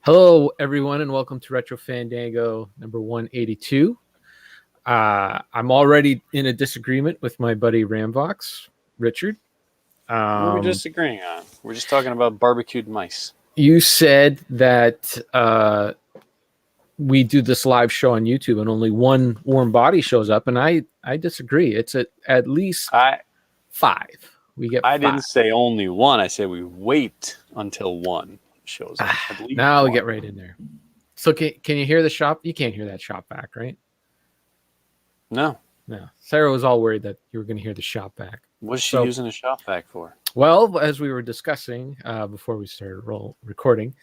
Hello, everyone, and welcome to Retro Fandango number 182. I'm already in a disagreement with my buddy Ramvox, Richard. What are we Um, disagreeing on? We're just talking about barbecued mice. you said that we do this live show on YouTube and only one warm body shows up, and I disagree. It's at least I five. We get I five. didn't say only one. I said we wait until one shows up. I believe Now we one. get right in there. So can you hear the shop? You can't hear that shop back, right? No. No. Sarah was all worried that you were going to hear the shop back. What's she using a shop vac for? Well, as we were discussing before we started recording,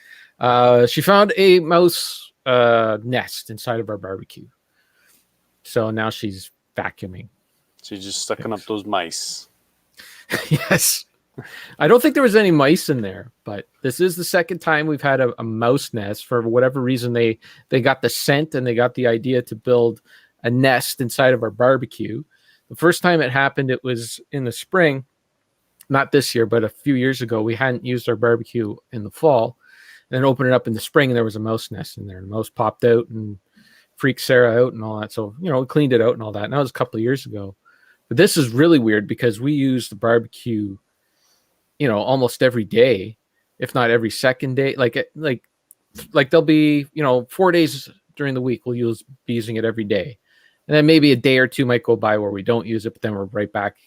she found a mouse nest inside of our barbecue. So now she's vacuuming. She's just sucking up those mice. Yes. I don't think there was any mice in there, but this is the second time we've had a mouse nest. For whatever reason, they got the scent and they got the idea to build a nest inside of our barbecue. The first time it happened, it was in the spring. Not this year, but a few years ago. We hadn't used our barbecue in the fall, and then opened it up in the spring, and there was a mouse nest in there. And the mouse popped out and freaked Sarah out and all that. So, we cleaned it out and all that. And that was a couple of years ago. But this is really weird because we use the barbecue, almost every day, if not every second day. Like there'll be, 4 days during the week we'll be using it every day. And then maybe a day or two might go by where we don't use it, but then we're right back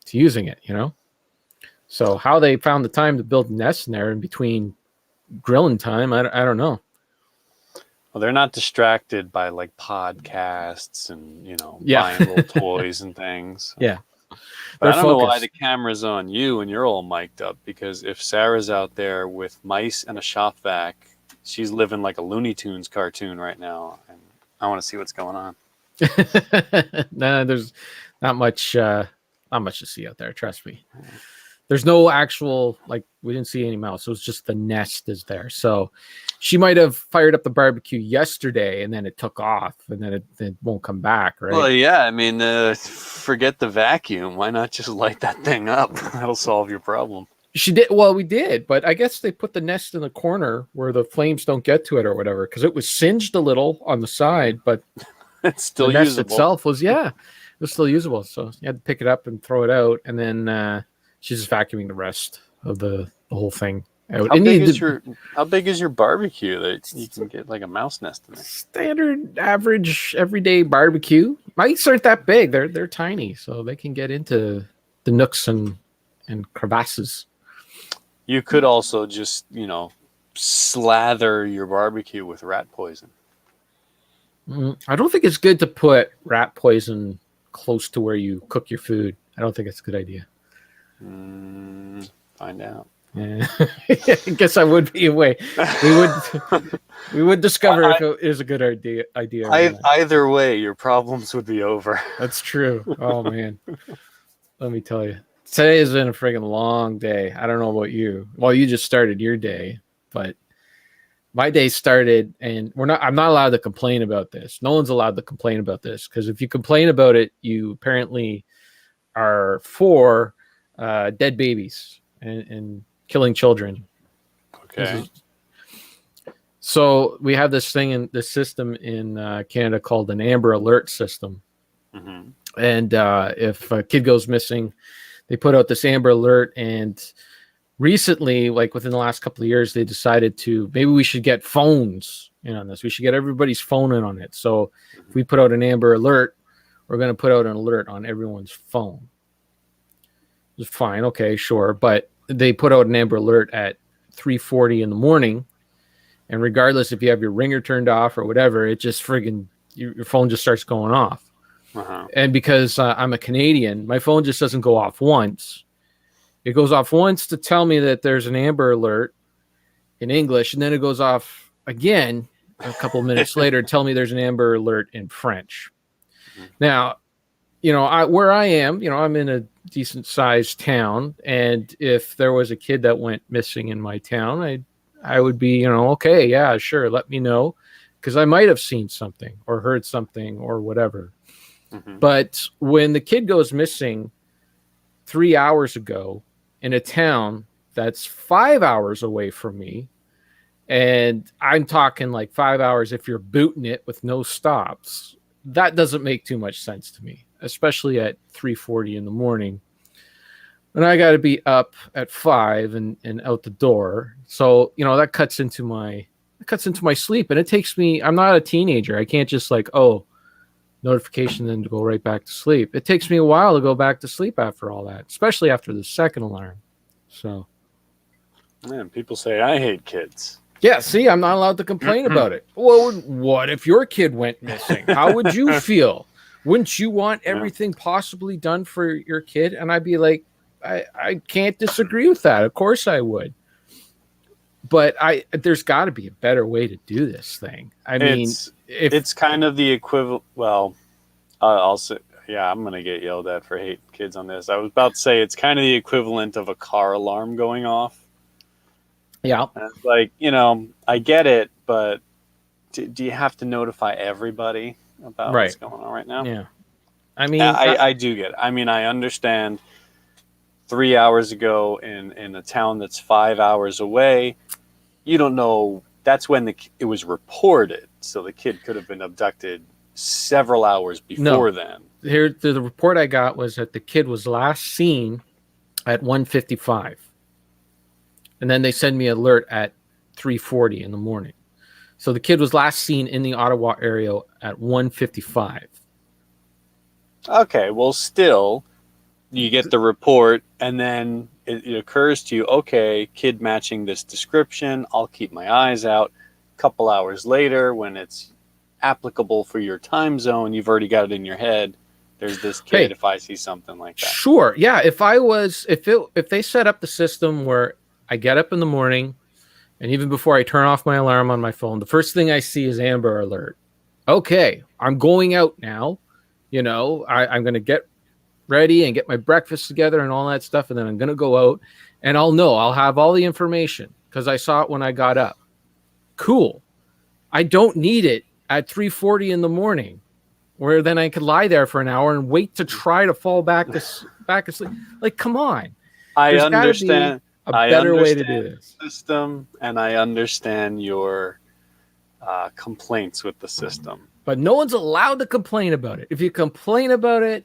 to using it, So how they found the time to build nests in there in between grilling time, I don't know. Well, they're not distracted by like podcasts and Yeah. buying little toys and things. Yeah. But I They're don't know why focused. the camera's on you and you're all mic'd up, because if Sarah's out there with mice and a shop vac, she's living like a Looney Tunes cartoon right now, and I want to see what's going on. Nah, there's not much to see out there, trust me. There's no actual, we didn't see any mouse. It was just the nest is there. So she might have fired up the barbecue yesterday and then it took off and then it won't come back, right? Well, yeah, I mean, forget the vacuum. Why not just light that thing up? That'll solve your problem. She did. Well, we did, but I guess they put the nest in the corner where the flames don't get to it or whatever, because it was singed a little on the side, but it's still the nest usable. itself was, it was still usable. So you had to pick it up and throw it out, and then she's just vacuuming the rest of the whole thing out. How big is your barbecue that you can get like a mouse nest in there? Standard, average, everyday barbecue. Mice aren't that big. They're tiny, so they can get into the nooks and crevasses. You could also just, slather your barbecue with rat poison. I don't think it's good to put rat poison close to where you cook your food. I don't think it's a good idea. Find out. Yeah. I guess I would be away. We would discover if it is a good idea. Either way, your problems would be over. That's true. Oh man, let me tell you, today has been a friggin' long day. I don't know about you. Well, you just started your day, but my day started, and I'm not allowed to complain about this. No one's allowed to complain about this, because if you complain about it, you apparently are for dead babies and killing children. Okay. So we have this thing in the system in Canada called an Amber Alert system. Mm-hmm. And if a kid goes missing, they put out this Amber Alert. And recently, like within the last couple of years, they decided maybe we should get phones in on this. We should get everybody's phone in on it. So if we put out an Amber Alert, we're going to put out an alert on everyone's phone. It's fine. Okay, sure. But they put out an Amber Alert at 3:40 in the morning. And regardless if you have your ringer turned off or whatever, it just friggin' your phone just starts going off. Uh-huh. And because I'm a Canadian, my phone just doesn't go off once. It goes off once to tell me that there's an Amber Alert in English, and then it goes off again a couple minutes later to tell me there's an Amber Alert in French. Mm-hmm. Now, where I am, I'm in a decent sized town, and if there was a kid that went missing in my town, I would be, okay, yeah, sure, let me know, because I might have seen something or heard something or whatever. Mm-hmm. But when the kid goes missing 3 hours ago in a town that's 5 hours away from me, And I'm talking like 5 hours if you're booting it with no stops. That doesn't make too much sense to me, especially at 3:40 in the morning. And I got to be up at 5 and out the door. So, that cuts into my sleep, and it takes me, I'm not a teenager. I can't just like, oh, notification, then to go right back to sleep. It takes me a while to go back to sleep after all that, especially after the second alarm. So, Man, people say I hate kids. yeah, see, I'm not allowed to complain about it. Well, what if your kid went missing? How would you feel? Wouldn't you want everything possibly done for your kid? And I'd be like, I can't disagree with that. Of course I would. But there's got to be a better way to do this thing. I mean, it's kind of the equivalent. Well, I'll say, yeah, I'm gonna get yelled at for hating kids on this. I was about to say it's kind of the equivalent of a car alarm going off. yeah. And it's like, I get it, but do you have to notify everybody about what's going on right now? Yeah. I mean, I do get it. I mean, I understand 3 hours ago in a town that's 5 hours away, you don't know. That's when it was reported. So the kid could have been abducted several hours before then. Here, the report I got was that the kid was last seen at 1:55. And then they send me an alert at 3:40 in the morning. So the kid was last seen in the Ottawa area at 1:55. Okay, well, still, you get the report, and then it occurs to you, okay, kid matching this description, I'll keep my eyes out. A couple hours later, when it's applicable for your time zone, you've already got it in your head. There's this kid, if I see something like that. Sure, yeah. If they set up the system where I get up in the morning, and even before I turn off my alarm on my phone, the first thing I see is Amber Alert. Okay, I'm going out now. I'm going to get ready and get my breakfast together and all that stuff, and then I'm going to go out, and I'll have all the information because I saw it when I got up. Cool. I don't need it at 3:40 in the morning, where then I could lie there for an hour and wait to try to fall back asleep. Like, come on. I understand. A better way to do this system, and I understand your complaints with the system. But no one's allowed to complain about it. If you complain about it,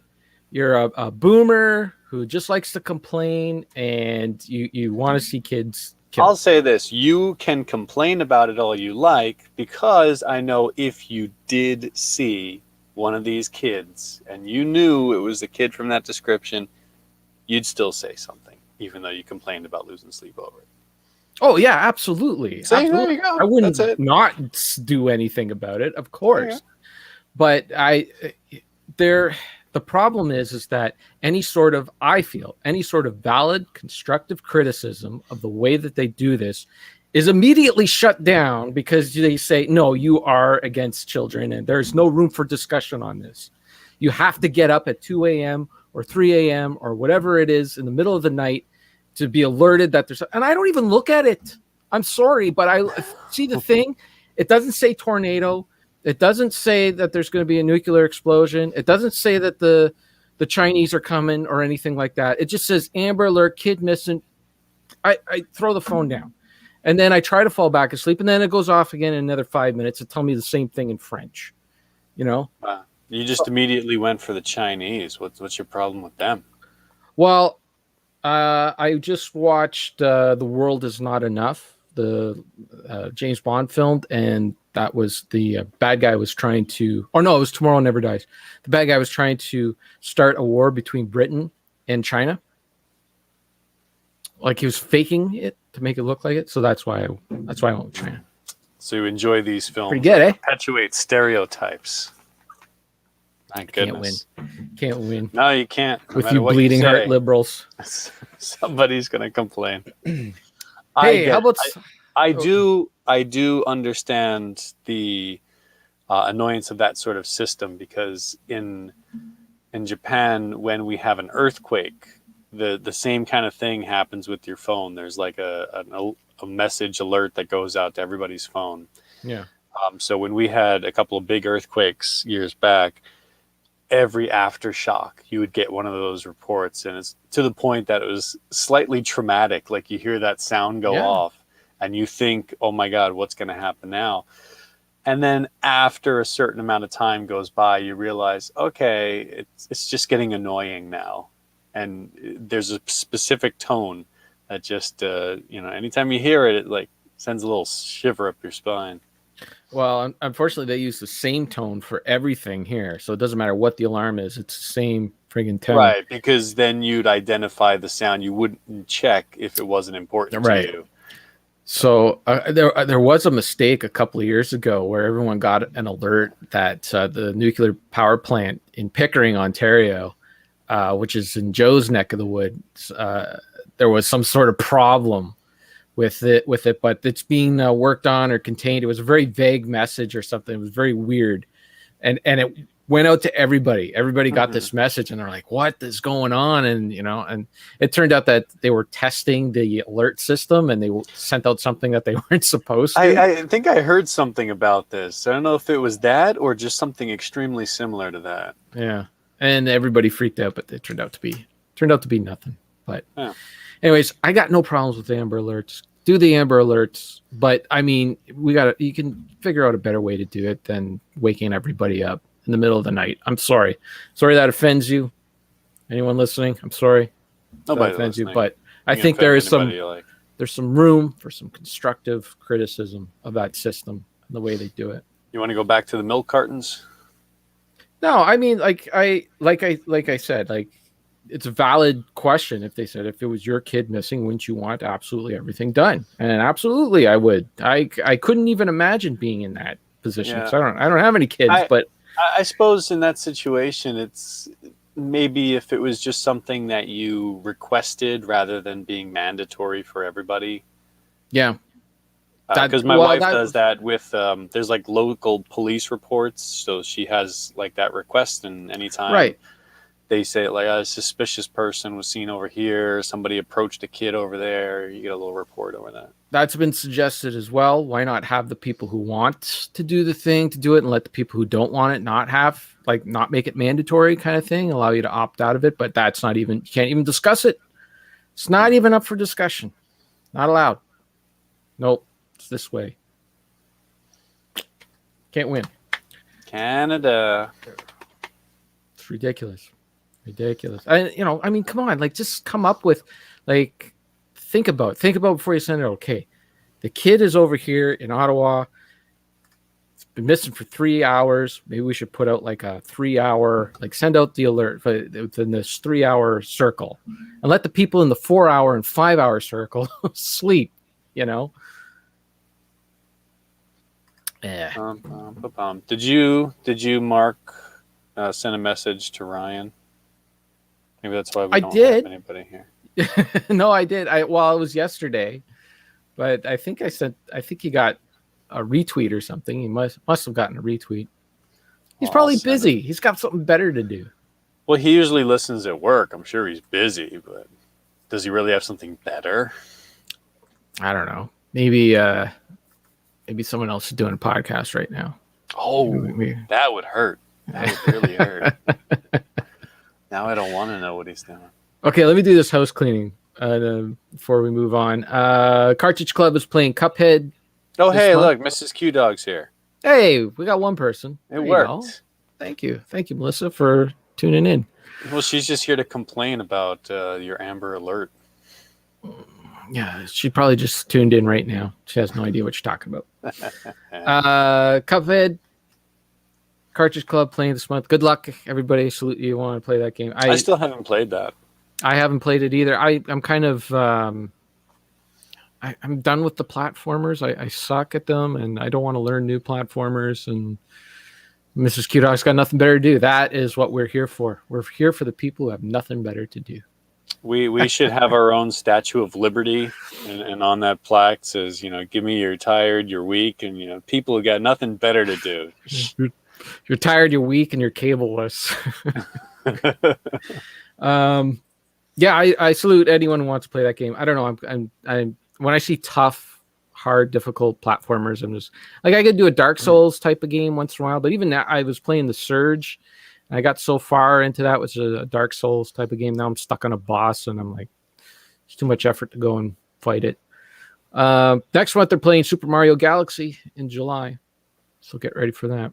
you're a boomer who just likes to complain, and you want to see kids killed. I'll say this. You can complain about it all you like, because I know if you did see one of these kids and you knew it was the kid from that description, you'd still say something, even though you complained about losing sleep over it. Oh, yeah, absolutely. See, there you go. I wouldn't not do anything about it, of course. But the problem is that any sort of valid, constructive criticism of the way that they do this is immediately shut down because they say, no, you are against children and there's no room for discussion on this. You have to get up at 2 a.m. or 3 a.m. or whatever it is in the middle of the night to be alerted that there's, and I don't even look at it. I'm sorry, but I see the thing. It doesn't say tornado. It doesn't say that there's going to be a nuclear explosion. It doesn't say that the Chinese are coming or anything like that. It just says Amber Alert, kid missing. I throw the phone down. And then I try to fall back asleep, and then it goes off again in another 5 minutes to tell me the same thing in French. You just immediately went for the Chinese. What's your problem with them? Well, I just watched The World Is Not Enough, the James Bond film, and that was the bad guy was trying to, or no, it was Tomorrow Never Dies. The bad guy was trying to start a war between Britain and China. Like he was faking it to make it look like it. So that's why I went with China. So you enjoy these films. Pretty good, that perpetuate stereotypes. My goodness. Can't win. No, you can't. No with you bleeding heart liberals. Somebody's going to complain. I do understand the annoyance of that sort of system, because in Japan, when we have an earthquake, the same kind of thing happens with your phone. There's like a message alert that goes out to everybody's phone. Yeah. So when we had a couple of big earthquakes years back, every aftershock you would get one of those reports, and it's to the point that it was slightly traumatic. Like you hear that sound go off, and you think, oh my God, what's going to happen now? And then after a certain amount of time goes by, you realize, okay, it's just getting annoying now. And there's a specific tone that just, anytime you hear it, it like sends a little shiver up your spine. Well, unfortunately, they use the same tone for everything here, so it doesn't matter what the alarm is; it's the same friggin' tone. Right, because then you'd identify the sound. You wouldn't check if it wasn't important to you. So there was a mistake a couple of years ago where everyone got an alert that the nuclear power plant in Pickering, Ontario, which is in Joe's neck of the woods, there was some sort of problem with it, but it's being worked on or contained. It was a very vague message or something. It was very weird, and it went out to everybody. Everybody got this message, and they're like, "What is going on?" And and it turned out that they were testing the alert system, and they sent out something that they weren't supposed to. I think I heard something about this. I don't know if it was that or just something extremely similar to that. Yeah, and everybody freaked out, but it turned out to be nothing. But anyways, I got no problems with the Amber Alerts. Do the Amber Alerts, but I mean, you can figure out a better way to do it than waking everybody up in the middle of the night. I'm sorry that offends you. Anyone listening? I'm sorry. Nobody offends listening. you, but I think there's some room for some constructive criticism of that system and the way they do it. You want to go back to the milk cartons? No, I mean, like I said, like, it's a valid question. If they said, if it was your kid missing, wouldn't you want absolutely everything done? And absolutely, I would. I couldn't even imagine being in that position. Yeah. So I don't have any kids, but I suppose in that situation, it's maybe if it was just something that you requested rather than being mandatory for everybody. Yeah. Because my wife does that with, there's like local police reports. So she has like that request, and anytime they say like a suspicious person was seen over here, somebody approached a kid over there, you get a little report over that. That's been suggested as well. Why not have the people who want to do the thing to do it, and let the people who don't want it not make it mandatory kind of thing, allow you to opt out of it. But that's not even, you can't even discuss it. It's not even up for discussion. Not allowed. Nope. It's this way. Can't win. Canada. It's ridiculous. I mean, come on, like, just come up with, like, think about before you send it. Okay, the kid is over here in Ottawa. It's been missing for 3 hours. Maybe we should put out like a 3 hour, like, send out the alert within this 3 hour circle, and let the people in the 4 hour and 5 hour circle sleep. Yeah. Did you Mark send a message to Ryan? Maybe that's why we don't have anybody here. No, I did. It was yesterday, but I think he got a retweet or something. He must have gotten a retweet. He's probably busy. He's got something better to do. Well, he usually listens at work. I'm sure he's busy, but does he really have something better? I don't know. Maybe someone else is doing a podcast right now. Oh, that would hurt. That would really hurt. Now I don't want to know what he's doing. Okay, let me do this house cleaning before we move on. Cartridge Club is playing Cuphead. Oh, hey, look, Mrs. Q Dog's here. Hey, we got one person. It worked. Thank you, Melissa, for tuning in. Well, she's just here to complain about your Amber Alert. Yeah, she probably just tuned in right now. She has no idea what you're talking about. Cuphead. Cartridge Club playing this month. Good luck, everybody. Salute you. Want to play that game? I still haven't played that. I haven't played it either. I'm kind of I'm done with the platformers. I suck at them, and I don't want to learn new platformers. And Mrs. Q Dog's got nothing better to do. That is what we're here for. We're here for the people who have nothing better to do. We should have our own Statue of Liberty, and on that plaque says, give me your tired, your weak, and people who got nothing better to do. You're tired, you're weak, and you're cableless. Yeah, I salute anyone who wants to play that game. I don't know. I'm when I see tough, hard, difficult platformers, I'm just like, I could do a Dark Souls type of game once in a while. But even that, I was playing the Surge. And I got so far into that, which is a Dark Souls type of game. Now I'm stuck on a boss, and I'm like, it's too much effort to go and fight it. Next month they're playing Super Mario Galaxy in July, so get ready for that.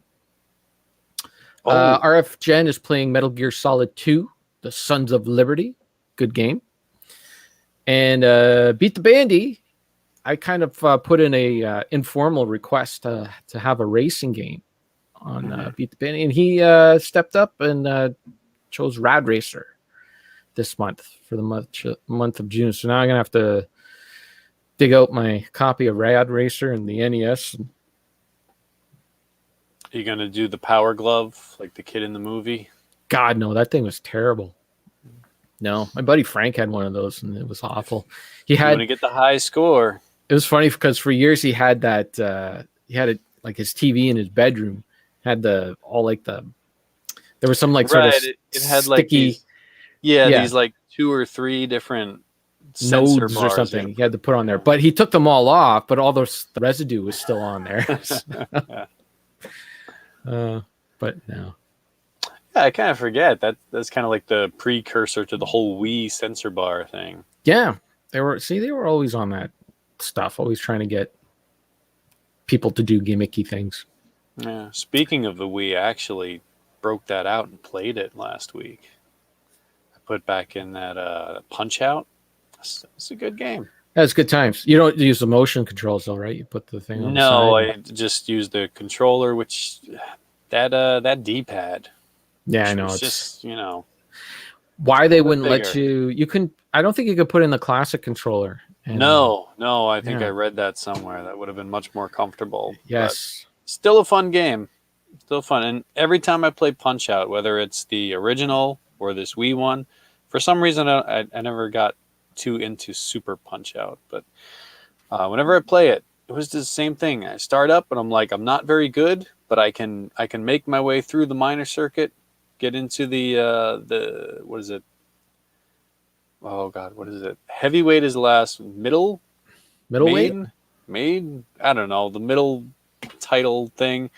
RF Gen is playing Metal Gear Solid 2, The Sons of Liberty. Good game. And Beat the Bandy, I kind of put in a informal request to have a racing game on Beat the Bandy, and he stepped up and chose Rad Racer this month for the month of June. So now I'm gonna have to dig out my copy of Rad Racer and the NES. Are you gonna do the Power Glove like the kid in the movie? God, no, that thing was terrible. No, my buddy Frank had one of those, and it was awful. You want to get the high score. It was funny because for years he had that. He had it like his TV in his bedroom had there was some like sort of it had sticky, like these like 2 or 3 different sensor nodes bars or something he had to put on there. But he took them all off, but all the residue was still on there. But no. Yeah, I kind of forget that's kind of like the precursor to the whole Wii sensor bar thing. Yeah, they were always on that stuff, always trying to get people to do gimmicky things. Yeah. Speaking of the Wii, I actually broke that out and played it last week. I put back in that Punch Out. It's a good game. That's good times. You don't use the motion controls though, right? You put the thing on the side. I just used the controller, which that D-pad. Yeah, I know. It's just, why they wouldn't let you I don't think you could put in the classic controller. No, I think I read that somewhere. That would have been much more comfortable. Yes. Still a fun game. Still fun. And every time I play Punch Out, whether it's the original or this Wii one, for some reason I never got too into Super Punch Out. But whenever I play it, it was the same thing. I start up and I'm like, I'm not very good, but I can make my way through the minor circuit, get into the what is it? Oh God, what is it? Heavyweight is the last. Middleweight? Main? I don't know. The middle title thing.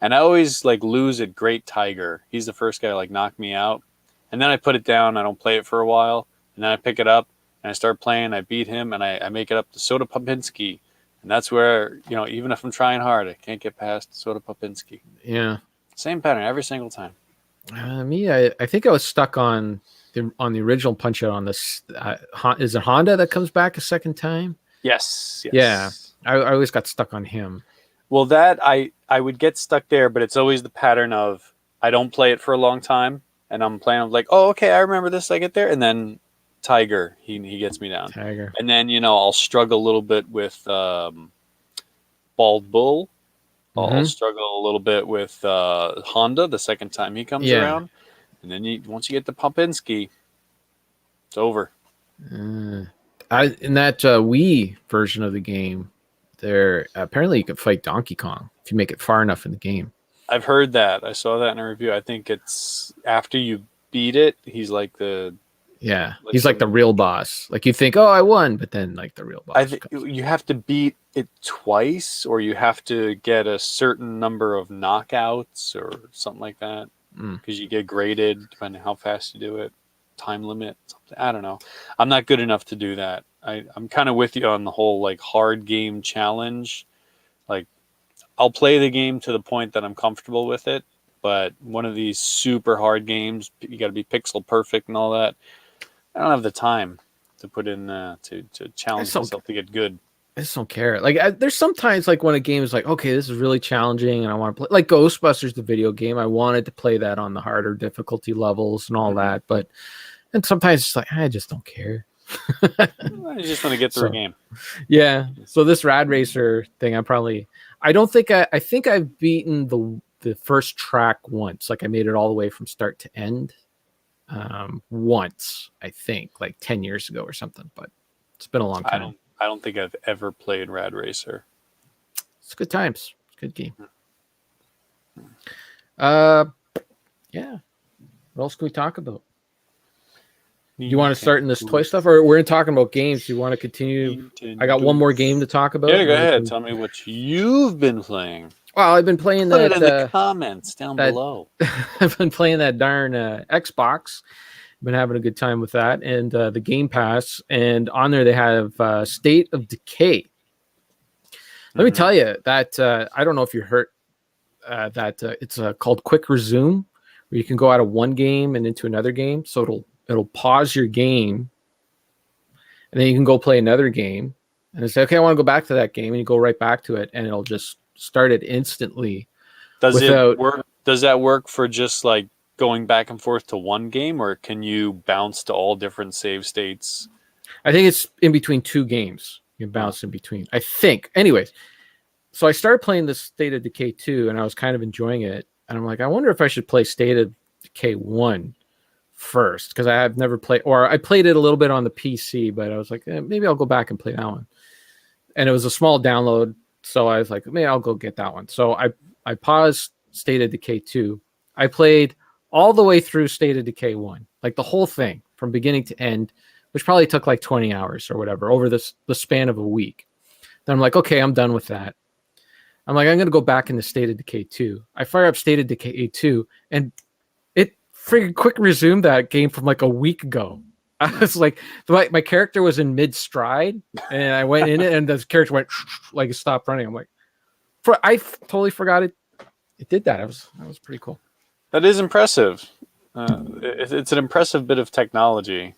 And I always like lose at Great Tiger. He's the first guy to like knock me out. And then I put it down. I don't play it for a while. And then I pick it up and I start playing. I beat him and I make it up to Soda Popinski. And that's where, even if I'm trying hard, I can't get past Soda Popinski. Yeah. Same pattern every single time. I think I was stuck on the original Punch Out on this. Is it Honda that comes back a second time? Yes. Yeah. I always got stuck on him. Well, that I would get stuck there, but it's always the pattern of I don't play it for a long time, and I'm playing. I'm like, oh, okay, I remember this. I get there, and then Tiger, he gets me down. Tiger, and then I'll struggle a little bit with Bald Bull. I'll struggle a little bit with Honda the second time he comes around, and then once you get to Popinski, it's over. In that Wii version of the game, there apparently you can fight Donkey Kong if you make it far enough in the game. I've heard that. I saw that in a review. I think it's after you beat it, he's like the he's like the real boss. Like you think, oh, I won, but then like the real boss. You have to beat it twice, or you have to get a certain number of knockouts, or something like that, because you get graded depending on how fast you do it. Time limit, something. I don't know. I'm not good enough to do that. I'm kind of with you on the whole like hard game challenge. Like I'll play the game to the point that I'm comfortable with it, but one of these super hard games, you got to be pixel perfect and all that. I don't have the time to put in to challenge myself to get good. I just don't care. Like there's sometimes like when a game is like, okay, this is really challenging and I want to play like Ghostbusters, the video game. I wanted to play that on the harder difficulty levels and all that, and sometimes it's like, I just don't care. I just want to get through a game. Yeah. So this Rad Racer thing, I think I've beaten the first track once. Like I made it all the way from start to end. Once, I think, like 10 years ago or something, but it's been a long time. I don't think I've ever played Rad Racer. It's good times. It's a good game. Yeah. What else can we talk about? Do you want to start in this toy stuff, or we're talking about games? Do you want to continue? I got one more game to talk about. Yeah, go ahead. Tell me what you've been playing. Well, I've been playing Put it in the comments down below. I've been playing that darn Xbox. I've been having a good time with that, and the Game Pass. And on there they have State of Decay. Let me tell you that I don't know if you heard that it's called quick resume, where you can go out of one game and into another game. So it'll pause your game, and then you can go play another game, and say, okay, I want to go back to that game, and you go right back to it, and it'll just start it instantly. Does it work? Does that work for just like going back and forth to one game, or can you bounce to all different save states? I think it's in between two games. You can bounce in between, I think. Anyways, so I started playing the State of Decay 2, and I was kind of enjoying it. And I'm like, I wonder if I should play State of Decay 1 first, because I have never played, or I played it a little bit on the PC, but I was like, maybe I'll go back and play that one. And it was a small download, so I was like, maybe I'll go get that one. So I paused State of Decay 2. I played all the way through State of Decay 1, like the whole thing from beginning to end, which probably took like 20 hours or whatever over the span of a week. Then I'm like, okay, I'm done with that. I'm like, I'm going to go back into State of Decay 2. I fire up State of Decay 2, and it freaking quick resumed that game from like a week ago. I was like, my character was in mid-stride, and I went in it, and the character went like it stopped running. I'm like, I totally forgot it did that. It was pretty cool. That is impressive. It's an impressive bit of technology.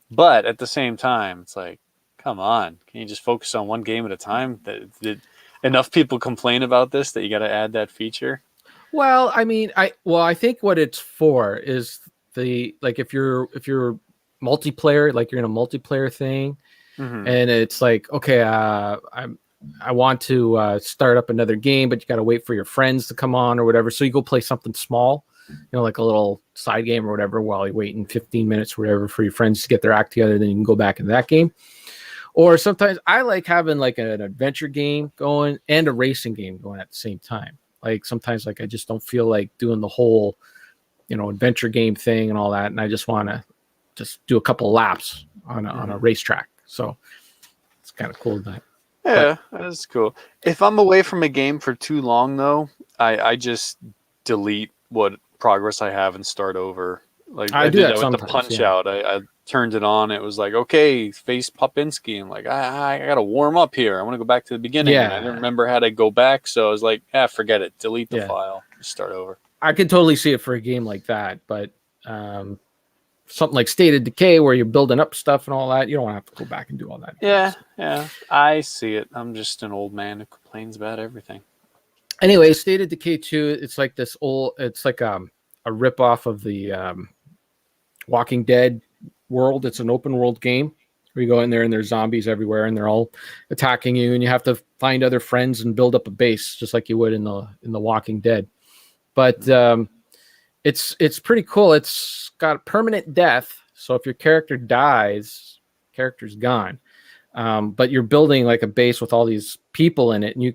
But at the same time, it's like, come on, can you just focus on one game at a time? Did enough people complain about this that you got to add that feature? Well, I mean, I think what it's for is if you're multiplayer, like you're in a multiplayer thing, and it's like, okay, I want to start up another game, but you got to wait for your friends to come on or whatever. So you go play something small, like a little side game or whatever, while you're waiting 15 minutes or whatever for your friends to get their act together. Then you can go back into that game. Or sometimes I like having like an adventure game going and a racing game going at the same time. Like sometimes like I just don't feel like doing the whole, adventure game thing and all that. And I just want to just do a couple of laps on a racetrack. So it's kind of cool that. Yeah, that's cool. If I'm away from a game for too long, though, I just delete what progress I have and start over. Like I did that with the Punch Out. I turned it on. It was like, okay, face Popinski. I'm like, I got to warm up here. I want to go back to the beginning. Yeah. And I didn't remember how to go back. So I was like, forget it. Delete the file. Start over. I could totally see it for a game like that. But something like State of Decay where you're building up stuff and all that, you don't want to have to go back and do all that. Yeah. I see it. I'm just an old man who complains about everything. Anyway, State of Decay 2, it's like it's like a ripoff of the Walking Dead world. It's an open world game where you go in there and there's zombies everywhere and they're all attacking you, and you have to find other friends and build up a base just like you would in the Walking Dead. But it's pretty cool. It's got permanent death, so if your character dies, character's gone. But you're building like a base with all these people in it, and you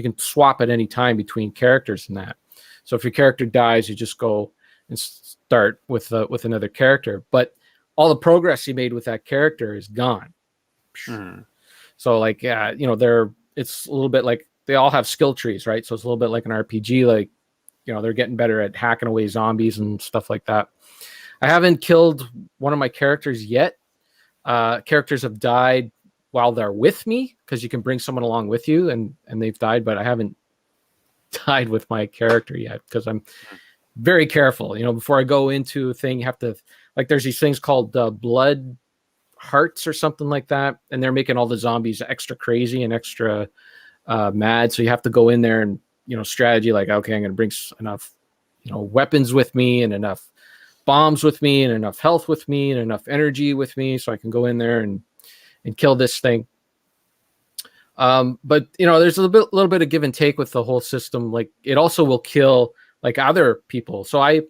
can swap at any time between characters in that. So if your character dies, you just go and start with another character. But all the progress you made with that character is gone. So like, it's a little bit like they all have skill trees, right? So it's a little bit like an RPG. Like, they're getting better at hacking away zombies and stuff like that. I haven't killed one of my characters yet. Characters have died while they're with me, because you can bring someone along with you, and they've died, but I haven't died with my character yet because I'm very careful. Before I go into a thing, you have to, like, there's these things called blood hearts or something like that, and they're making all the zombies extra crazy and extra mad. So you have to go in there and strategy, like, okay, I'm going to bring enough weapons with me and enough bombs with me and enough health with me and enough energy with me, so I can go in there and kill this thing. But there's a little bit of give and take with the whole system. Like, it also will kill like other people. So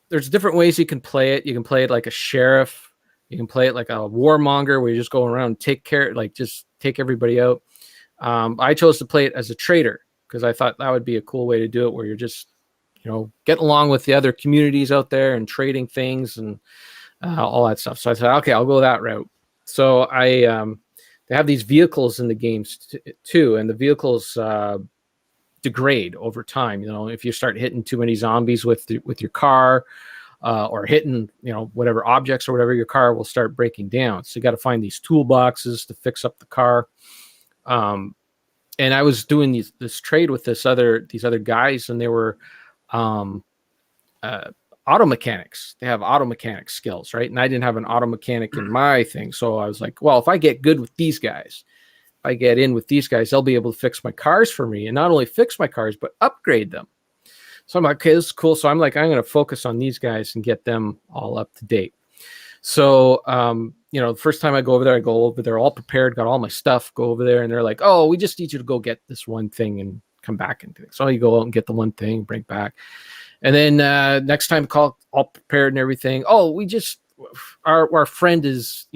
there's different ways you can play it. You can play it like a sheriff. You can play it like a warmonger, where you just go around and just take everybody out. I chose to play it as a trader because I thought that would be a cool way to do it, where you're just getting along with the other communities out there and trading things and all that stuff. So I said, okay, I'll go that route. So they have these vehicles in the games too, and the vehicles degrade over time. If you start hitting too many zombies with your car, or hitting whatever objects or whatever, your car will start breaking down. So you got to find these toolboxes to fix up the car. And I was doing this trade with these other guys, and they were um, auto mechanics. They have auto mechanic skills, right? And I didn't have an auto mechanic in my thing, so I was like, well, if I get good with these guys, if I get in with these guys, they'll be able to fix my cars for me, and not only fix my cars but upgrade them. So I'm like, okay, this is cool. So I'm like, I'm going to focus on these guys and get them all up to date. So, the first time I go over there all prepared, got all my stuff, go over there, and they're like, oh, we just need you to go get this one thing and come back and do it. So you go out and get the one thing, bring it back. And then next time call, all prepared and everything. Oh, we just, our friend is,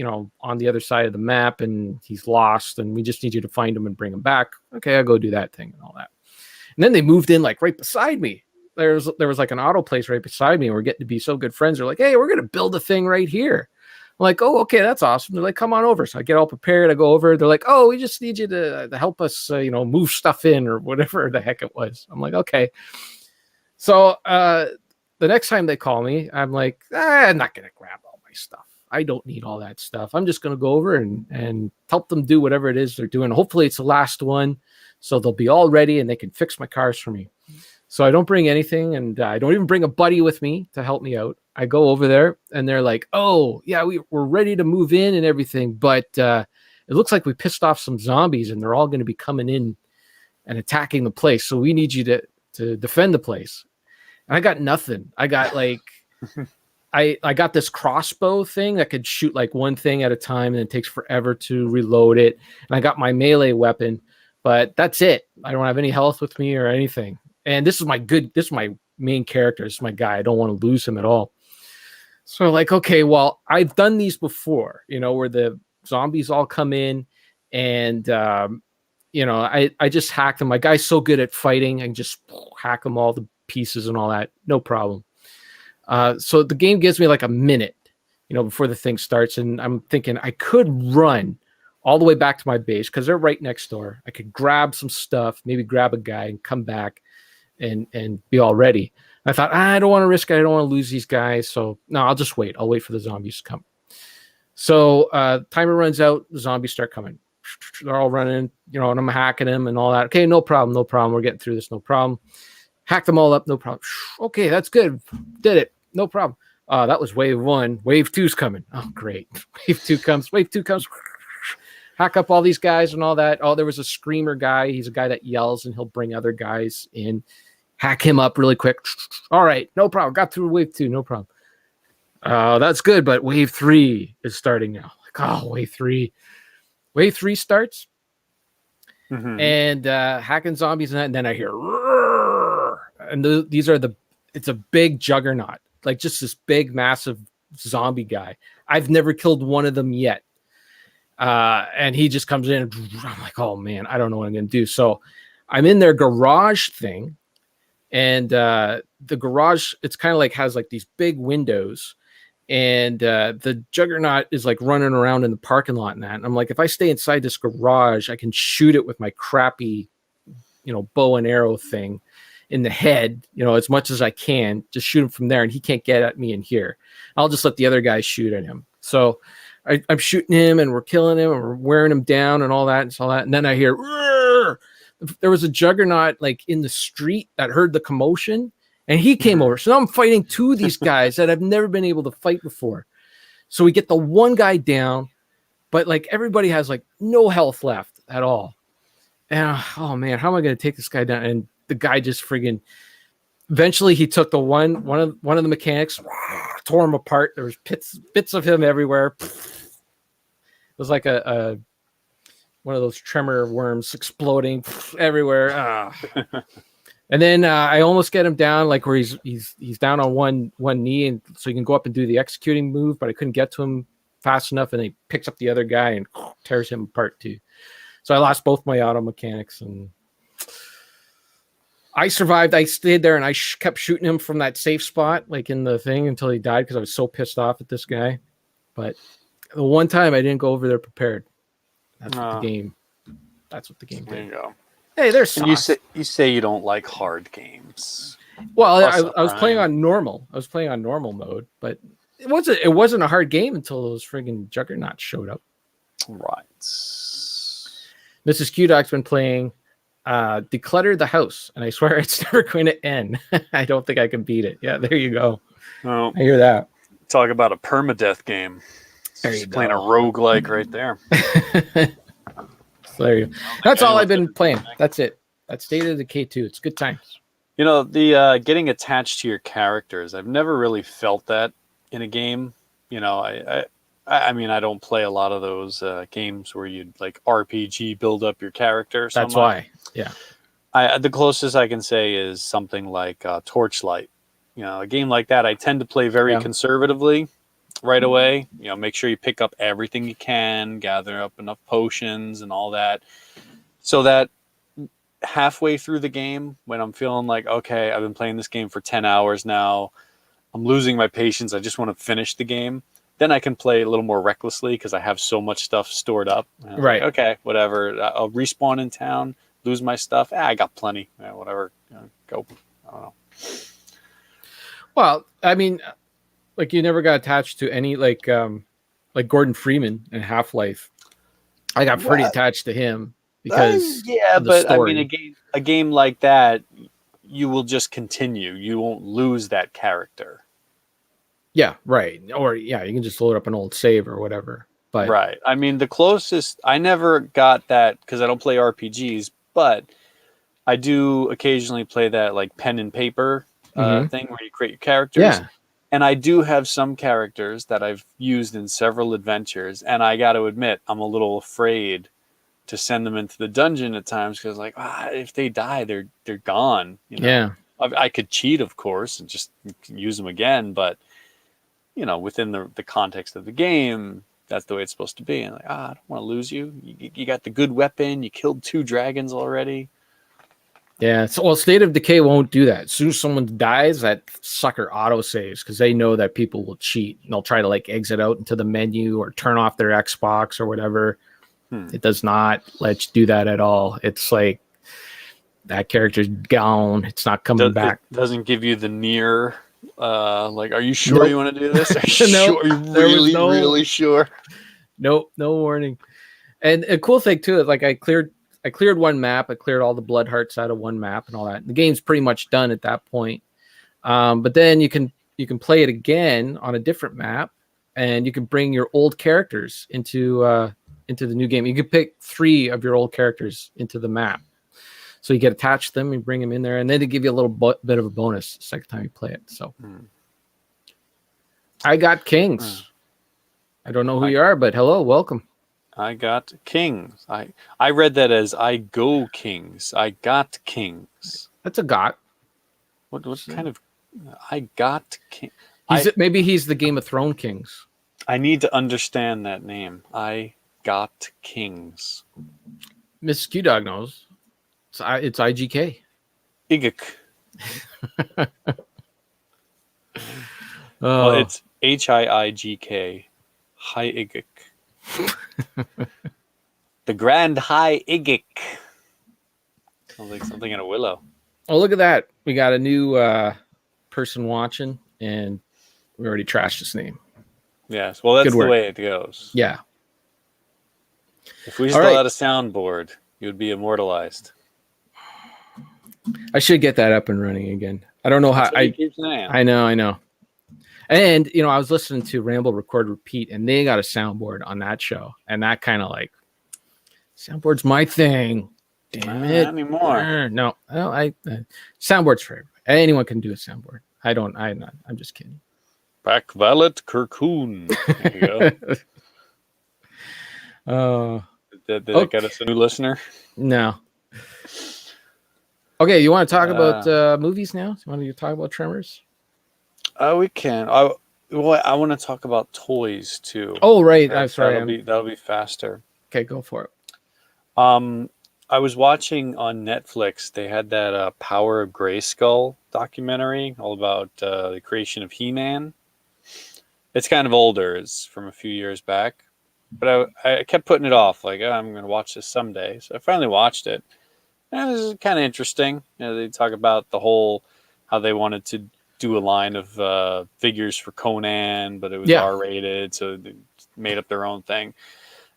on the other side of the map and he's lost, and we just need you to find him and bring him back. Okay, I'll go do that thing and all that. And then they moved in like right beside me. There was like an auto place right beside me, and we're getting to be so good friends. They're like, hey, we're going to build a thing right here. I'm like, oh, okay, that's awesome. They're like, come on over. So I get all prepared. I go over. They're like, oh, we just need you to help us, move stuff in or whatever the heck it was. I'm like, okay. So the next time they call me, I'm like, I'm not going to grab all my stuff. I don't need all that stuff. I'm just going to go over and help them do whatever it is they're doing. Hopefully it's the last one, so they'll be all ready and they can fix my cars for me. So I don't bring anything, and I don't even bring a buddy with me to help me out. I go over there, and they're like, oh, yeah, we're ready to move in and everything, but it looks like we pissed off some zombies, and they're all going to be coming in and attacking the place, so we need you to defend the place. And I got nothing. I got like... I got this crossbow thing that could shoot like one thing at a time, and it takes forever to reload it. And I got my melee weapon, but that's it. I don't have any health with me or anything. And this is my main character. This is my guy. I don't want to lose him at all. So like, okay, well, I've done these before, where the zombies all come in and, I just hack them. My guy's so good at fighting. I can just hack them all to pieces and all that. No problem. So the game gives me like a minute, before the thing starts. And I'm thinking I could run all the way back to my base because they're right next door. I could grab some stuff, maybe grab a guy and come back and be all ready. I thought, I don't want to risk it. I don't want to lose these guys. So no, I'll just wait. I'll wait for the zombies to come. So timer runs out. The zombies start coming. They're all running, and I'm hacking them and all that. Okay, no problem. We're getting through this. No problem. Hack them all up. No problem. Okay, that's good. Did it. No problem. That was wave one. Wave two's coming. Oh, great. Wave two comes. Hack up all these guys and all that. Oh, there was a screamer guy. He's a guy that yells, and he'll bring other guys in. Hack him up really quick. All right, no problem. Got through wave two, no problem. That's good, but wave three is starting now. Like, wave three. Wave three starts, and hacking zombies, and then I hear, and it's a big juggernaut, like just this big, massive zombie guy. I've never killed one of them yet. And he just comes in, and I'm like, oh man, I don't know what I'm going to do. So I'm in their garage thing, and the garage, it's kind of like has like these big windows, and the juggernaut is like running around in the parking lot and that. And I'm like, if I stay inside this garage, I can shoot it with my crappy, bow and arrow thing in the head, as much as I can, just shoot him from there, and he can't get at me in here. I'll just let the other guys shoot at him. So I'm shooting him, and we're killing him, and we're wearing him down and all that and all that. And then I hear, "Rrr!" There was a juggernaut like in the street that heard the commotion, and he came over. So now I'm fighting two of these guys that I've never been able to fight before. So we get the one guy down, but like everybody has like no health left at all. And oh man, how am I going to take this guy down? And the guy just friggin', eventually he took the one of the mechanics, tore him apart. There was bits of him everywhere. It was like a one of those tremor worms exploding everywhere. And then I almost get him down, like where he's down on one knee, and so he can go up and do the executing move, but I couldn't get to him fast enough, and he picks up the other guy and tears him apart too. So I lost both my auto mechanics, and I survived. I stayed there, and I kept shooting him from that safe spot, like in the thing, until he died because I was so pissed off at this guy. But the one time I didn't go over there prepared. That's what the game. That's what the game did. There you go. Hey, there's you say you don't like hard games. Well, I was playing on normal. I was playing on normal mode, but it wasn't a hard game until those friggin' juggernauts showed up. Right. Mrs. Q-Doc's been playing Declutter the House, and I swear it's never going to end. I don't think I can beat it. Yeah, there you go. Oh, I hear that. talk about a permadeath game. There you Just playing a go. roguelike right there. So there you go. That's all I've been playing. That's it. That's State of Decay 2. It's good times. You know, the getting attached to your characters, I've never really felt that in a game. You know, I mean, I don't play a lot of those games where you'd like RPG build up your character. So That's much. why. Yeah. The closest I can say is something like Torchlight. You know, a game like that, I tend to play very conservatively right away. You know, make sure you pick up everything you can, gather up enough potions and all that, so that halfway through the game, when I'm feeling like, okay, I've been playing this game for 10 hours now, I'm losing my patience, I just want to finish the game, then I can play a little more recklessly because I have so much stuff stored up. Right. Like, okay, whatever. I'll respawn in town, lose my stuff. I got plenty. Whatever. Go. I don't know. Well, I mean, like you never got attached to any like Gordon Freeman in Half-Life. I got pretty attached to him because but story. I mean, a game like that, you will just continue. You won't lose that character. Yeah, right. Or you can just load up an old save or whatever. But right. I mean, the closest I never got that because I don't play RPGs, but I do occasionally play that like pen and paper thing where you create your characters. Yeah. And I do have some characters that I've used in several adventures, and I got to admit, I'm a little afraid to send them into the dungeon at times because, like, if they die, they're gone. You know? Yeah. I could cheat, of course, and just use them again, but within the context of the game, that's the way it's supposed to be. And like, I don't want to lose you. You got the good weapon. You killed 2 dragons already. Yeah. So, State of Decay won't do that. As soon as someone dies, that sucker auto saves because they know that people will cheat and they'll try to like exit out into the menu or turn off their Xbox or whatever. It does not let you do that at all. It's like that character's gone. It's not coming back. It doesn't give you the near. Like, are you sure you want to do this? Are you sure? Are you really sure? Nope, no warning. And a cool thing too is like I cleared one map. I cleared all the blood hearts out of one map and all that. The game's pretty much done at that point. But then you can play it again on a different map, and you can bring your old characters into the new game. You can pick 3 of your old characters into the map. So you get attached to them and bring them in there, and then they give you a little bit of a bonus the second time you play it. So I got Kings. I don't know who you are, but hello, welcome. I got Kings. I read that as I go Kings. I got Kings. That's a got. What kind of I got King? Maybe he's the Game of Thrones Kings. I need to understand that name. I got Kings. Miss Q-Dog knows. It's IGK. Igik. Well, it's HIIGK. High Igik. The Grand High Igik. Sounds like something in a willow. Oh, look at that. We got a new person watching, and we already trashed his name. Yes. Well, that's the way it goes. Yeah. If we still had a soundboard, you would be immortalized. I should get that up and running again. I don't know how. I know. And I was listening to Ramble, Record, Repeat, and they got a soundboard on that show, and that kind of like soundboard's my thing. Damn it! Not anymore. No, soundboard's for everybody. Anyone can do a soundboard. I'm just kidding. Back Valet Kirkoon. There you go. Did it get us a new listener? No. Okay, you want to talk about movies now? You want to talk about Tremors? We can. I want to talk about toys too. Oh, right. I'm sorry. That'll be faster. Okay, go for it. I was watching on Netflix. They had that Power of Grayskull documentary all about the creation of He-Man. It's kind of older. It's from a few years back. But I kept putting it off. Like, I'm going to watch this someday. So I finally watched it. And this is kind of interesting. They talk about how they wanted to do a line of figures for Conan, but it was R-rated, so they made up their own thing.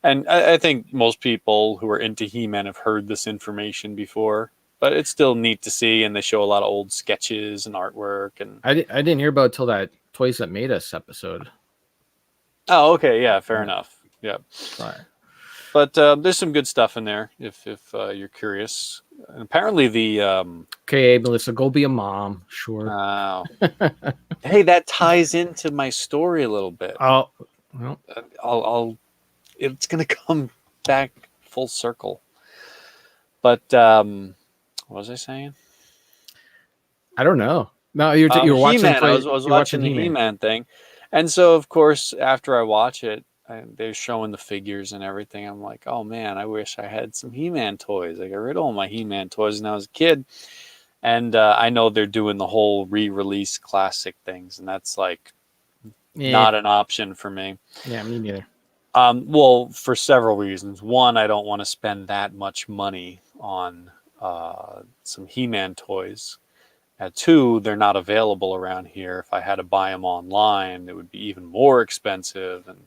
And I think most people who are into He-Man have heard this information before, but it's still neat to see. And they show a lot of old sketches and artwork. And I didn't hear about it till that Toys That Made Us episode. oh, okay, yeah, fair Yeah. enough. Yeah, Right. but there's some good stuff in there if you're curious. And apparently Okay, Melissa, go be a mom. Sure. uh, hey, that ties into my story a little bit. Oh, well, I'll it's gonna come back full circle. But what was I saying? I don't know. No, you're watching. He-Man. I was You're watching the He-Man. He-Man thing, and so of course after I watch it, they're showing the figures and everything. I'm like, oh man, I wish I had some He-Man toys. I got rid of all my He-Man toys when I was a kid, and I know they're doing the whole re-release classic things, and that's like not an option for me. Yeah, me neither. Well, for several reasons. One, I don't want to spend that much money on some He-Man toys. Two, they're not available around here. If I had to buy them online, it would be even more expensive. And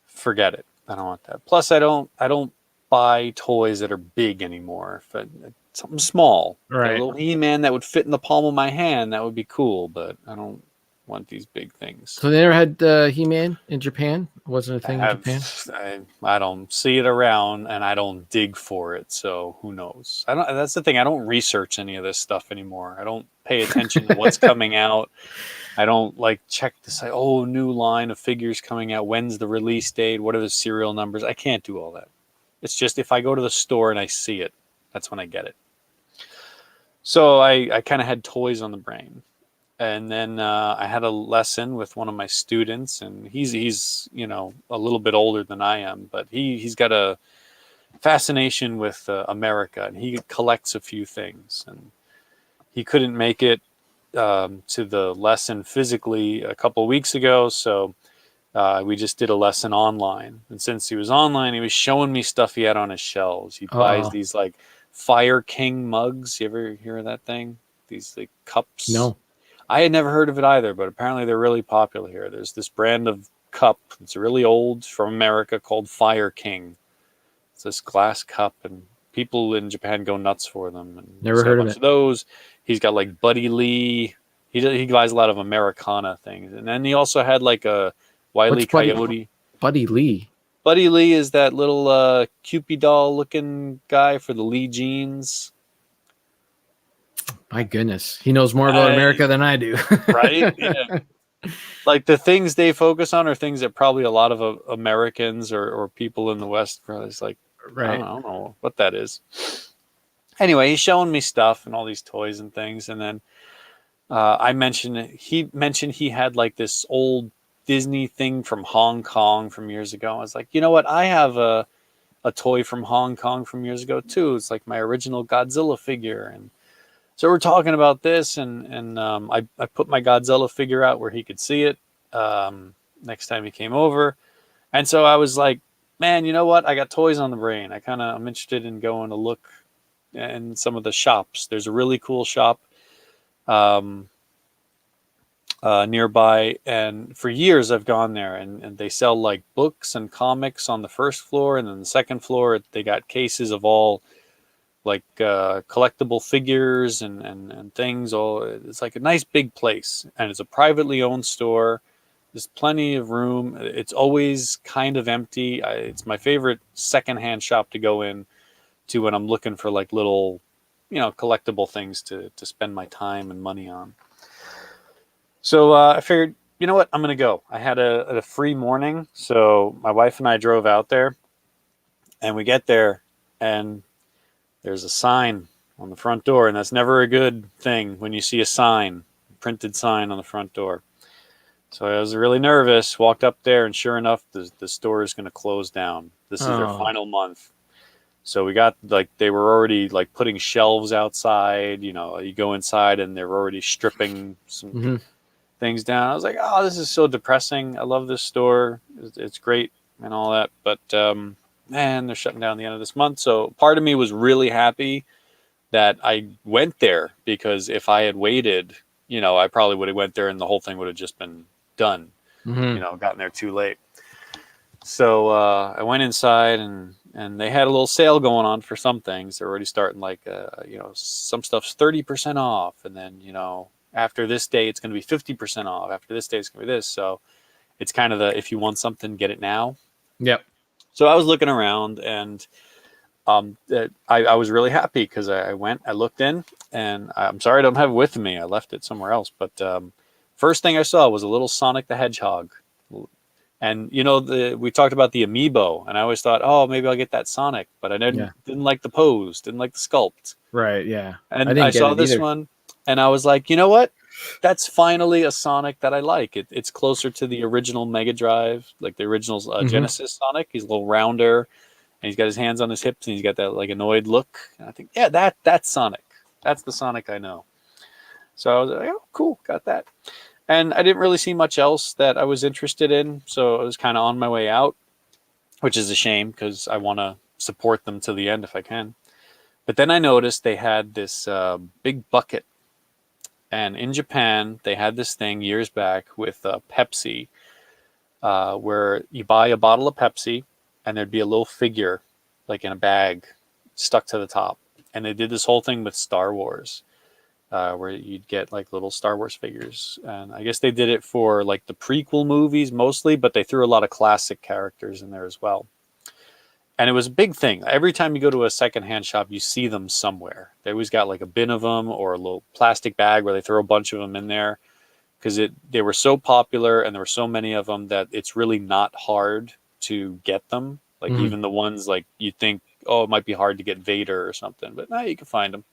forget it. I don't want that. Plus, I don't buy toys that are big anymore. Something small, Right. a little He-Man that would fit in the palm of my hand, that would be cool. But I don't want these big things. So they never had He-Man in Japan? It wasn't a thing in Japan? I don't see it around, and I don't dig for it. So who knows? I don't. That's the thing. I don't research any of this stuff anymore. I don't pay attention to what's coming out. I don't like check to say, oh, new line of figures coming out. When's the release date? What are the serial numbers? I can't do all that. It's just if I go to the store and I see it, that's when I get it. So I kind of had toys on the brain. And then I had a lesson with one of my students, and he's a little bit older than I am, but he's got a fascination with America, and he collects a few things. And he couldn't make it to the lesson physically a couple of weeks ago, so we just did a lesson online. And since he was online, he was showing me stuff he had on his shelves. He buys these like Fire King mugs. You ever hear of that thing? These like cups. No. I had never heard of it either, but apparently they're really popular here. There's this brand of cup. It's really old from America called Fire King. It's this glass cup, and people in Japan go nuts for them. And Never heard of it. those. He's got like Buddy Lee. He buys a lot of Americana things, and then he also had like a Wile E. Coyote. Buddy Lee. Buddy Lee is that little Cupid doll looking guy for the Lee jeans. My goodness, he knows more about America than I do. Right? Yeah. Like the things they focus on are things that probably a lot of Americans or people in the West probably is like, Right. I don't know what that is. Anyway, he's showing me stuff and all these toys and things, and then he mentioned he had like this old Disney thing from Hong Kong from years ago. I was like, you know what? I have a toy from Hong Kong from years ago too. It's like my original Godzilla figure, and so we're talking about this, and I put my Godzilla figure out where he could see it next time he came over. And so I was like, man, you know what? I got toys on the brain. I'm interested in going to look in some of the shops. There's a really cool shop nearby, and for years I've gone there, and they sell like books and comics on the first floor, and then the second floor they got cases of all like collectible figures and things. It's like a nice big place, and it's a privately owned store. There's plenty of room. It's always kind of empty. It's my favorite secondhand shop to go in to when I'm looking for like little, collectible things to spend my time and money on. So I figured, you know what, I'm going to go. I had a free morning, so my wife and I drove out there, and we get there, and there's a sign on the front door, and that's never a good thing when you see a sign, a printed sign on the front door. So I was really nervous, walked up there, and sure enough, the store is going to close down. This is their final month. So we got, like, they were already, like, putting shelves outside. You go inside, and they're already stripping some things down. I was like, oh, this is so depressing. I love this store. It's great and all that. But, man, they're shutting down the end of this month. So part of me was really happy that I went there, because if I had waited, I probably would have went there and the whole thing would have just been done, gotten there too late. So I went inside and they had a little sale going on for some things. They're already starting like some stuff's 30% off, and then after this day it's going to be 50% off. After this day it's going to be this. So it's kind of the if you want something, get it now. Yep. So I was looking around and I was really happy because I went, I looked in, and I'm sorry I don't have it with me. I left it somewhere else. But first thing I saw was a little Sonic the Hedgehog. And we talked about the amiibo, and I always thought, oh, maybe I'll get that Sonic, but I didn't like the pose, didn't like the sculpt. Right. Yeah. I And I didn't get saw it this either. one, and I was like, you know what? That's finally a Sonic that I like. It's closer to the original Mega Drive, like the original Hmm. Genesis Sonic. He's a little rounder, and he's got his hands on his hips, and he's got that like annoyed look. And I think, yeah, that's Sonic. That's the Sonic I know. So I was like, oh, cool, got that. And I didn't really see much else that I was interested in, so I was kind of on my way out, which is a shame because I want to support them to the end if I can. But then I noticed they had this big bucket, and in Japan they had this thing years back with Pepsi, where you buy a bottle of Pepsi, and there'd be a little figure, like in a bag, stuck to the top. And they did this whole thing with Star Wars, where you'd get like little Star Wars figures. And I guess they did it for like the prequel movies mostly, but they threw a lot of classic characters in there as well. And it was a big thing. Every time you go to a secondhand shop, you see them somewhere. They always got like a bin of them or a little plastic bag where they throw a bunch of them in there because they were so popular and there were so many of them that it's really not hard to get them. Like Hmm. even the ones like you think, oh, it might be hard to get Vader or something, but no, you can find them.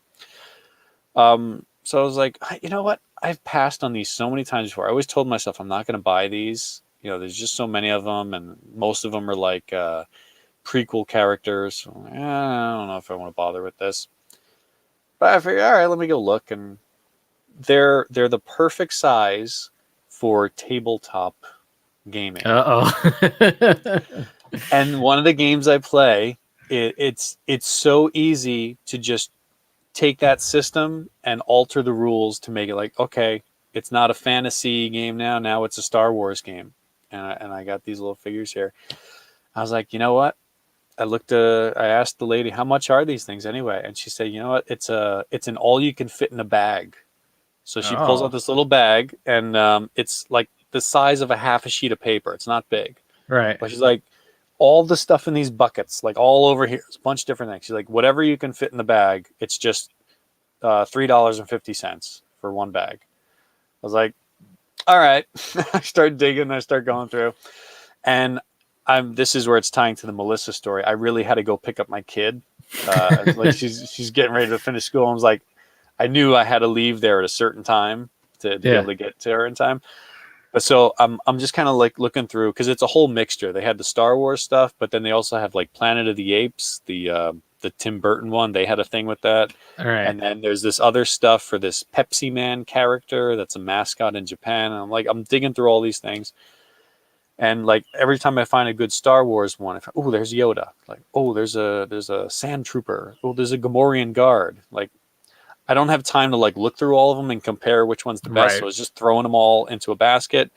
So I was like, you know what? I've passed on these so many times before. I always told myself I'm not going to buy these. There's just so many of them, and most of them are like prequel characters. So I don't know if I want to bother with this. But I figured, all right, let me go look, and they're the perfect size for tabletop gaming. Uh-oh. And one of the games I play, it's so easy to just take that system and alter the rules to make it like, okay, it's not a fantasy game now it's a Star Wars game. And I got these little figures here. I was like, you know what? I asked the lady, how much are these things anyway? And she said, you know what? It's an all you can fit in a bag. So she pulls out Oh, this little bag, and it's like the size of a half a sheet of paper. It's not big, right. but she's like, all the stuff in these buckets, like all over here, it's a bunch of different things. She's like, whatever you can fit in the bag, it's just $3.50 for one bag. I was like, all right. I start digging. I start going through, and this is where it's tying to the Melissa story. I really had to go pick up my kid. Like she's getting ready to finish school. I was like, I knew I had to leave there at a certain time to be Yeah. able to get to her in time. But so I'm just kind of like looking through because it's a whole mixture. They had the Star Wars stuff, but then they also have like Planet of the Apes, the Tim Burton one. They had a thing with that. All right. And then there's this other stuff for this Pepsi Man character that's a mascot in Japan. And I'm digging through all these things. And like every time I find a good Star Wars one, oh, there's Yoda. Like, oh, there's a Sand Trooper. Oh, there's a Gamorrean guard. Like, I don't have time to like look through all of them and compare which one's the best. So Right. I was just throwing them all into a basket.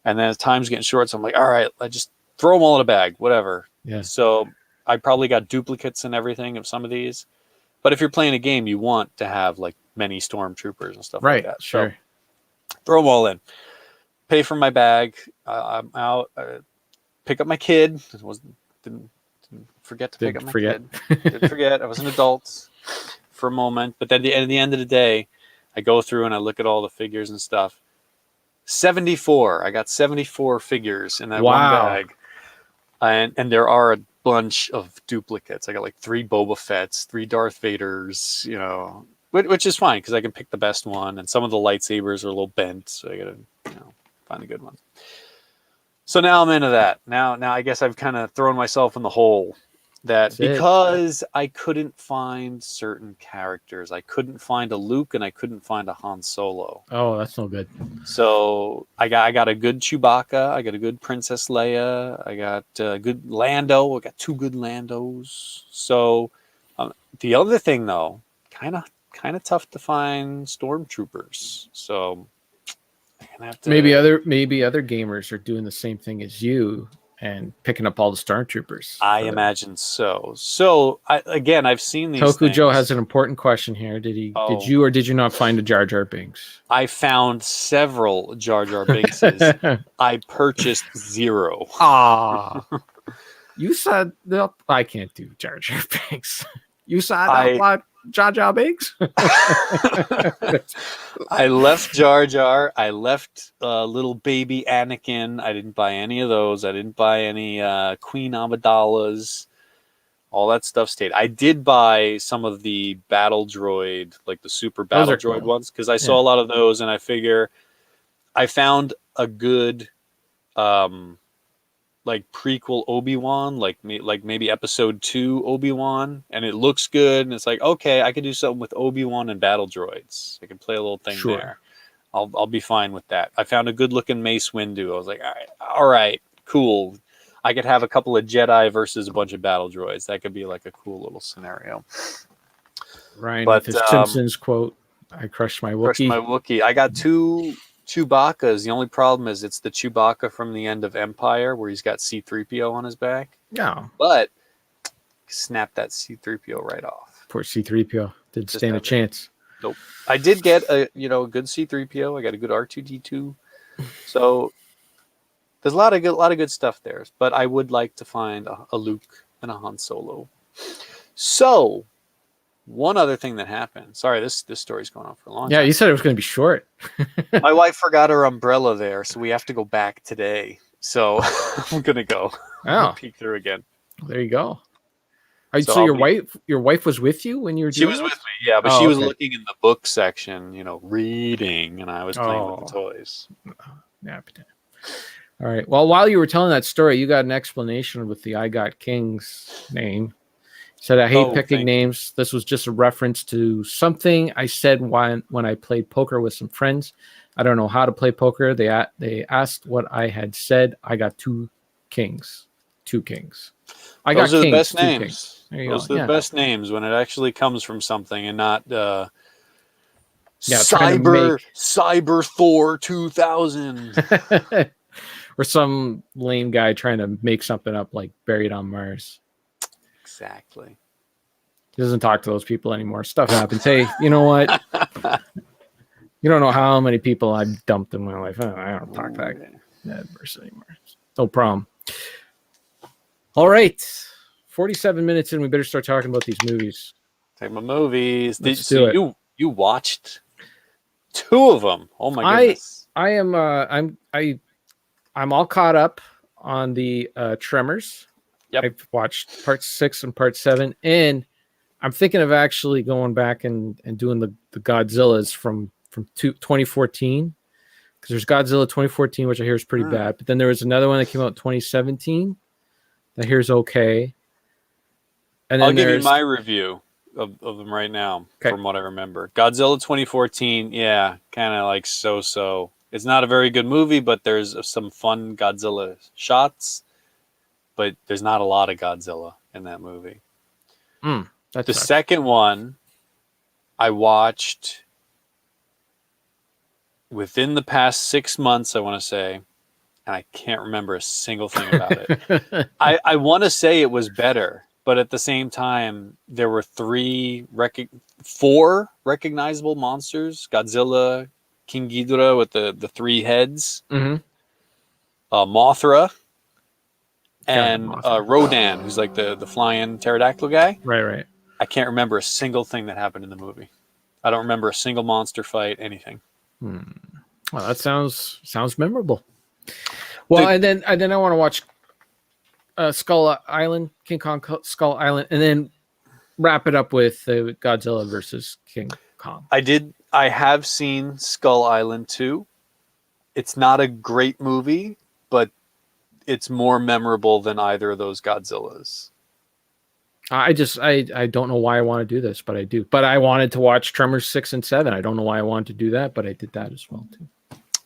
And then as time's getting short, so I'm like, all right, I just throw them all in a bag, whatever. Yeah. So I probably got duplicates and everything of some of these. But if you're playing a game, you want to have like many stormtroopers and stuff like Right. that. So Sure. throw them all in. Pay for my bag. I'm out. Pick up my kid. Didn't forget to pick up Didn't my forget. kid. Didn't forget. I was an adult for a moment. But then at the end of the day, I go through and I look at all the figures and stuff. 74. I got 74 figures in that one Wow. bag. And there are a bunch of duplicates. I got like 3 Boba Fett's, 3 Darth Vaders, which is fine because I can pick the best one. And some of the lightsabers are a little bent, so I gotta, find a good one. So now I'm into that. Now I guess I've kind of thrown myself in the hole that That's it. because I couldn't find certain characters, I couldn't find a Luke and I couldn't find a Han Solo. Oh, that's no good. So I got a good Chewbacca, I got a good Princess Leia, I got a good Lando, I got 2 good Landos. So the other thing though, kind of tough to find stormtroopers. So I'm gonna have Maybe to. other gamers are doing the same thing as you. and picking up all the stormtroopers. I imagine so. So I've seen these Toku things. Joe has an important question here. Did you or did you not find a Jar Jar Binks? I found several Jar Jar Binkses. I purchased 0. Ah, you said that I can't do Jar Jar Binks. You said about Jar Jar Binks. I left Jar Jar. I left little baby Anakin. I didn't buy any of those. I didn't buy any Queen Amidala's. All that stuff stayed. I did buy some of the battle droid, like the super battle droid ones, because I saw a lot of those, and I figure I found a good like prequel Obi-Wan, like maybe episode 2 Obi-Wan, and it looks good, and it's like, okay, I could do something with Obi-Wan and battle droids. I can play a little thing there. I'll be fine with that. I found a good looking Mace Windu. I was like, all right, cool. I could have a couple of Jedi versus a bunch of battle droids. That could be like a cool little scenario. Ryan, with his Simpsons quote, I crushed my Wookiee. I got 2 Chewbacca's. The only problem is it's the Chewbacca from the end of Empire where he's got C-3PO on his back. Yeah. But snap that C-3PO right off. Poor C-3PO. Didn't stand a chance. Nope. I did get a good C-3PO. I got a good R2-D2. So there's a lot of good stuff there. But I would like to find a Luke and a Han Solo. So one other thing that happened. Sorry, this story's going on for a long time. Yeah, you said it was going to be short. My wife forgot her umbrella there, so we have to go back today. So I'm going to go. Peek through again. There you go. So your wife was with you when you were doing She was with me, yeah, but she was looking in the book section, reading, and I was playing with the toys. Yeah. All right. Well, while you were telling that story, you got an explanation with the I Got King's name. Said, I hate picking names. This was just a reference to something I said when I played poker with some friends. I don't know how to play poker. They asked what I had said. I got 2 kings. 2 kings. Those are the best names. Those are the best names when it actually comes from something and not Cyber Thor 2000. Or some lame guy trying to make something up like Buried on Mars. Exactly. He doesn't talk to those people anymore. Stuff happens. Hey, you know what? You don't know how many people I've dumped in my life. I don't talk to that person anymore. No problem. All right. 47 minutes in. We better start talking about these movies. Take my movies. Let's do it. You watched 2 of them. Oh my goodness. I'm all caught up on the Tremors. Yep. I've watched part 6 and part 7, and I'm thinking of actually going back and doing the Godzillas from 2014, because there's Godzilla 2014, which I hear is pretty bad, but then there was another one that came out in 2017 that I hear is okay. And then I'll give you my review of them right now, from what I remember. Godzilla 2014, kind of like so. It's not a very good movie, but there's some fun Godzilla shots. But there's not a lot of Godzilla in that movie. The second one I watched within the past 6 months, I want to say, and I can't remember a single thing about it. I want to say it was better, but at the same time, there were 4 recognizable monsters. Godzilla, King Ghidorah with the 3 heads, Mothra, and Rodan, who's like the flying pterodactyl guy. Right. I can't remember a single thing that happened in the movie. I don't remember a single monster fight, anything. Well, that sounds memorable. Well, and then I want to watch Skull Island, King Kong Skull Island, and then wrap it up with Godzilla versus King Kong. I have seen Skull Island 2. It's not a great movie, but it's more memorable than either of those Godzillas. I don't know why I want to do this, but I do. But I wanted to watch Tremors 6 and 7. I don't know why I wanted to do that, but I did that as well too.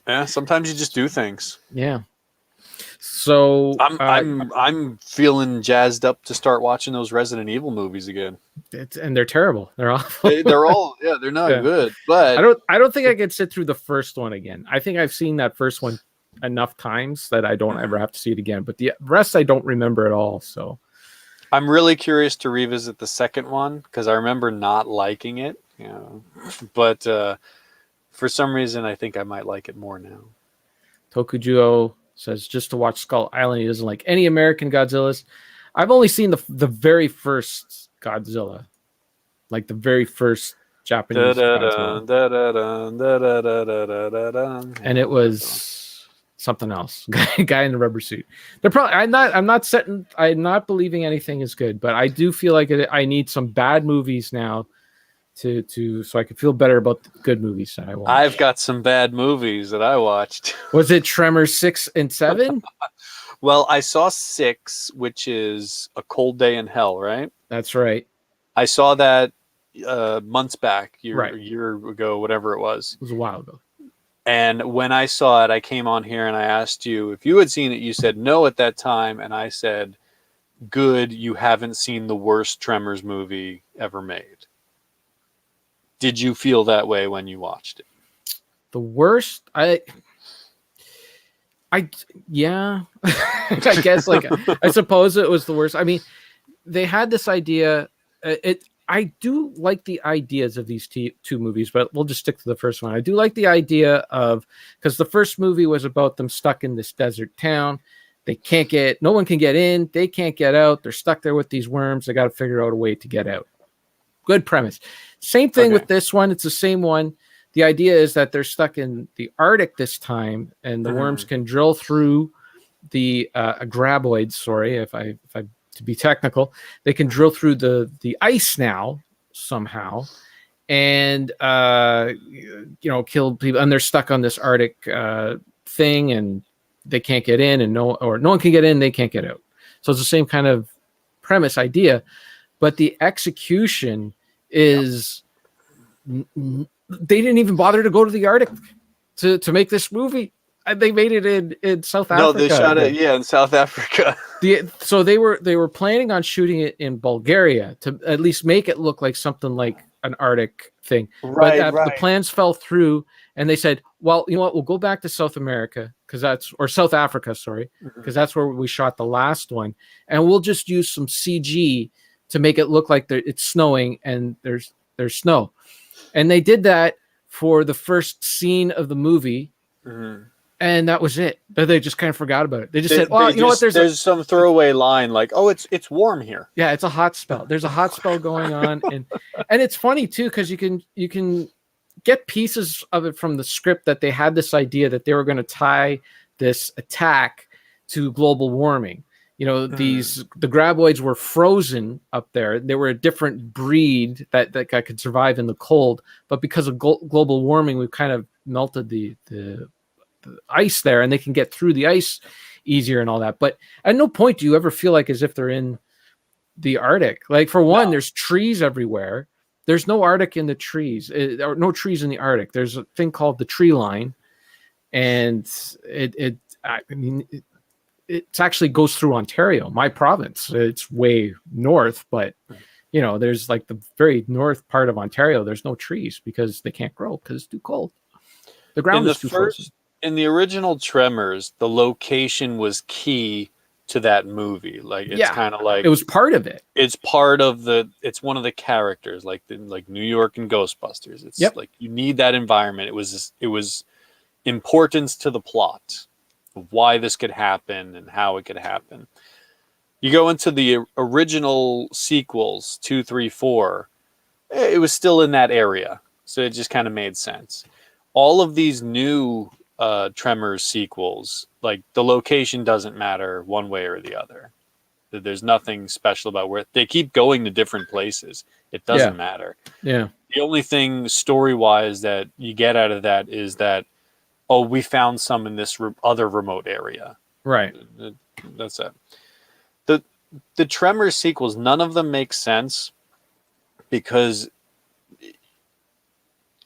Yeah, sometimes you just do things. Yeah. So I'm feeling jazzed up to start watching those Resident Evil movies again. And they're terrible. They're awful. They're not good. But I don't think I could sit through the first one again. I think I've seen that first one enough times that I don't ever have to see it again. But the rest I don't remember at all. So I'm really curious to revisit the second one because I remember not liking it. You know, but for some reason, I think I might like it more now. Tokujuo says just to watch Skull Island. He doesn't like any American Godzillas. I've only seen the very first Godzilla, like the very first Japanese Godzilla, and it was something else. Guy in the rubber suit. They're probably. I'm not believing anything is good, but I do feel like I need some bad movies now to so I can feel better about the good movies that I watch. I've got some bad movies that I watched. Was it Tremors 6 and 7? Well, I saw 6, which is A Cold Day in Hell, right? That's right. I saw that months back, a Right. year ago, whatever it was. It was a while ago. And when I saw it, I came on here and I asked you if you had seen it. You said no at that time, and I said, "Good, you haven't seen the worst Tremors movie ever made." Did you feel that way when you watched it? The worst, yeah, I guess I suppose it was the worst. I mean, they had this idea. I do like the ideas of these two movies, but we'll just stick to the first one. I do like the idea of, because the first movie was about them stuck in this desert town. No one can get in. They can't get out. They're stuck there with these worms. They got to figure out a way to get out. Good premise. Same thing with this one. It's the same one. The idea is that they're stuck in the Arctic this time, and the worms can drill through the graboids. Sorry, if I to be technical, they can drill through the ice now somehow, and kill people. And they're stuck on this Arctic thing, and they can't get in, and no one can get in. They can't get out. So it's the same kind of premise idea, but the execution is they didn't even bother to go to the Arctic to make this movie. They made it in South Africa. No, they shot it in South Africa. So they were planning on shooting it in Bulgaria to at least make it look like something like an Arctic thing. But the plans fell through, and they said, "Well, you know what? We'll go back to South America or South Africa, sorry, because that's where we shot the last one, and we'll just use some CG to make it look like it's snowing and there's snow." And they did that for the first scene of the movie, and that was it. They just kind of forgot about it. They just said, "Well, you know what? There's some throwaway line like, oh, it's warm here." Yeah, it's a hot spell. There's a hot spell going on, and it's funny too because you can get pieces of it from the script that they had this idea that they were going to tie this attack to global warming. The graboids were frozen up there. They were a different breed that could survive in the cold, but because of global warming, we've kind of melted the ice there, and they can get through the ice easier and all that. But at no point do you ever feel like as if they're in the Arctic. Like, for one, there's trees everywhere. There's no Arctic in the trees, or no trees in the Arctic. There's a thing called the tree line, and it actually goes through Ontario, my province. It's way north, but there's like the very north part of Ontario. There's no trees because they can't grow because it's too cold. The ground is too frozen. In the original Tremors, the location was key to that movie. Like, it's kind of like it was part of it. It's part of it's one of the characters, like New York and Ghostbusters. It's like you need that environment. It was importance to the plot of why this could happen and how it could happen. You go into the original sequels, 2, 3, 4, it was still in that area. So it just kind of made sense. All of these new Tremors sequels, like, the location doesn't matter one way or the other. There's nothing special about where they keep going to different places. It doesn't matter. Yeah. The only thing story-wise that you get out of that is that, oh, we found some in this other remote area. Right. That's it. The Tremors sequels, none of them make sense because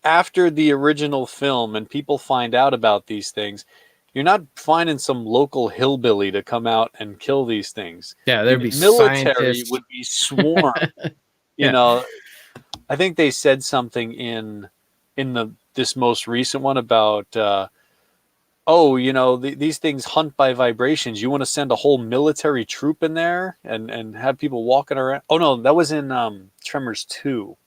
after the original film and people find out about these things, you're not finding some local hillbilly to come out and kill these things. Yeah, there'd be military scientists. Would be swarmed. I think they said something in this most recent one about oh, these things hunt by vibrations. You want to send a whole military troop in there and have people walking around? Oh no, that was in Tremors 2.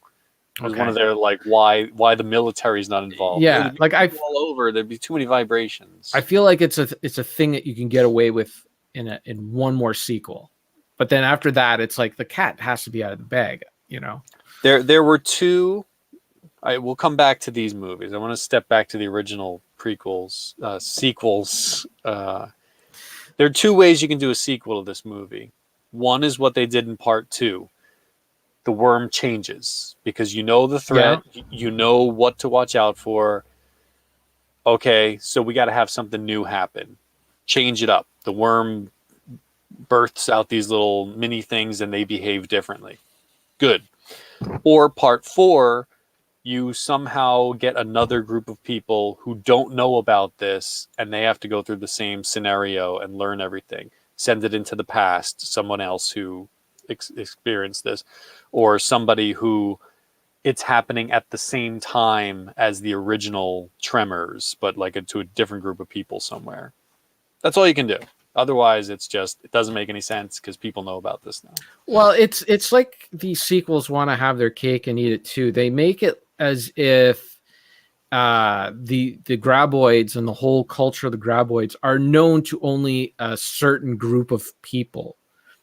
It was one of Okay. their like why the military is not involved. Yeah, There'd be like people all over. There'd be too many I vibrations. feel like it's a thing that you can get away with in one more sequel, but then after that, it's like the cat has to be out of the bag, you know? There were two. I will come back to these movies. I want to step back to the original prequels, sequels. There are two ways you can do a sequel to this movie. One is what they did in part two. The worm changes because you know the Yeah, threat, you know what to watch out for. Okay, so we got to have something new happen. Change it up. The worm births out these little mini things and they behave differently. Good. Or part four, you somehow get another group of people who don't know about this and they have to go through the same scenario and learn everything. Send it into the past, someone else who experienced this, or somebody who it's happening at the same time as the original Tremors, but like to a different group of people somewhere. That's all you can do. Otherwise, it doesn't make any sense because people know about this now. well, it's like these sequels want to have their cake and eat it too. They make it as if the graboids and the whole culture of the graboids are known to only a certain group of people.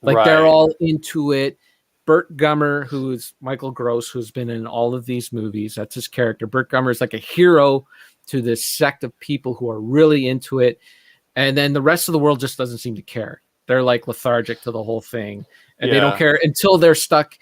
Like they're Right. all into it. Burt Gummer, who's Michael Gross, who's been in all of these movies, that's his character. Burt Gummer is like a hero to this sect of people who are really into it. And then the rest of the world just doesn't seem to care. They're like lethargic to the whole thing, and they don't Yeah. care until they're stuck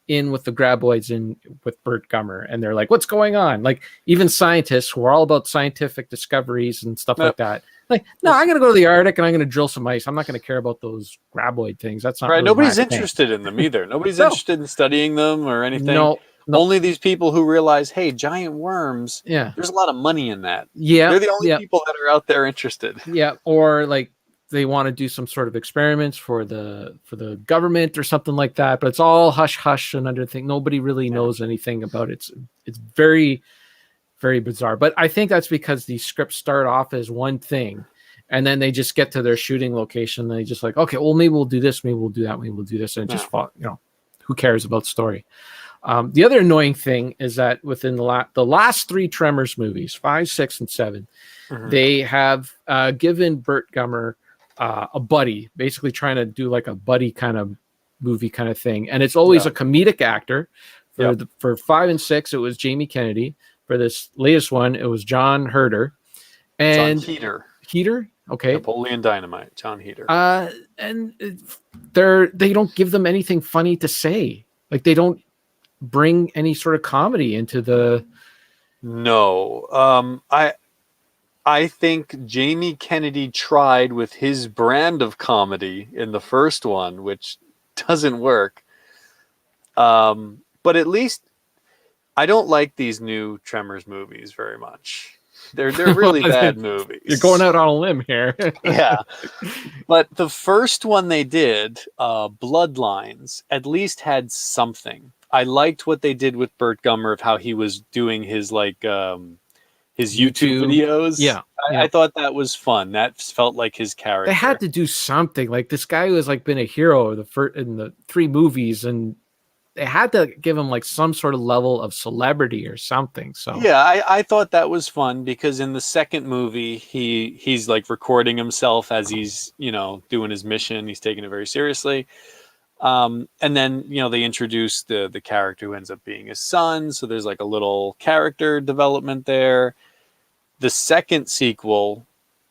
in with the graboids and with Burt Gummer, and they're like, "What's going on?" Like even scientists who are all about scientific discoveries and stuff like Yep. that. Like, no, I'm going to go to the Arctic and I'm going to drill some ice. I'm not going to care about those graboid things. That's not Right. really my Nobody's thing. interested in them either. Nobody's No, interested in studying them or anything. no, no. Only these people who realize, hey, giant worms, Yeah, there's a lot of money in that. yeah, They're the only yeah. people that are out there interested. Yeah, or like they want to do some sort of experiments for the government or something like that, but it's all hush hush and under thing. Nobody really Yeah. knows anything about it. It's very very bizarre. But I think that's because these scripts start off as one thing, and then they just get to their shooting location. And they just like, okay, well maybe we'll do this, maybe we'll do that, maybe we'll do this, and it just who cares about story? The other annoying thing is that within the last three Tremors movies, 5, 6, and 7, they have given Burt Gummer a buddy, basically trying to do like a buddy kind of movie kind of thing. And it's always a comedic actor. For 5 and 6, it was Jamie Kennedy. For this latest one, it was John Herder. And John Heater. Heater? Okay. Napoleon Dynamite. John Heater. And they don't give them anything funny to say. Like they don't bring any sort of comedy into the. No. I think Jamie Kennedy tried with his brand of comedy in the first one, which doesn't work. But at least I don't like these new Tremors movies very much. They're really bad movies. You're going out on a limb here. Yeah. But the first one they did, Bloodlines, at least had something. I liked what they did with Burt Gummer of how he was doing his his YouTube videos. Yeah. I thought that was fun. That felt like his character. They had to do something. Like this guy who has like been a hero in the 3 movies, and they had to give him like some sort of level of celebrity or something. So yeah, I thought that was fun because in the second movie he's like recording himself as he's doing his mission. He's taking it very seriously. And then they introduce the character who ends up being his son. So there's like a little character development there. The second sequel,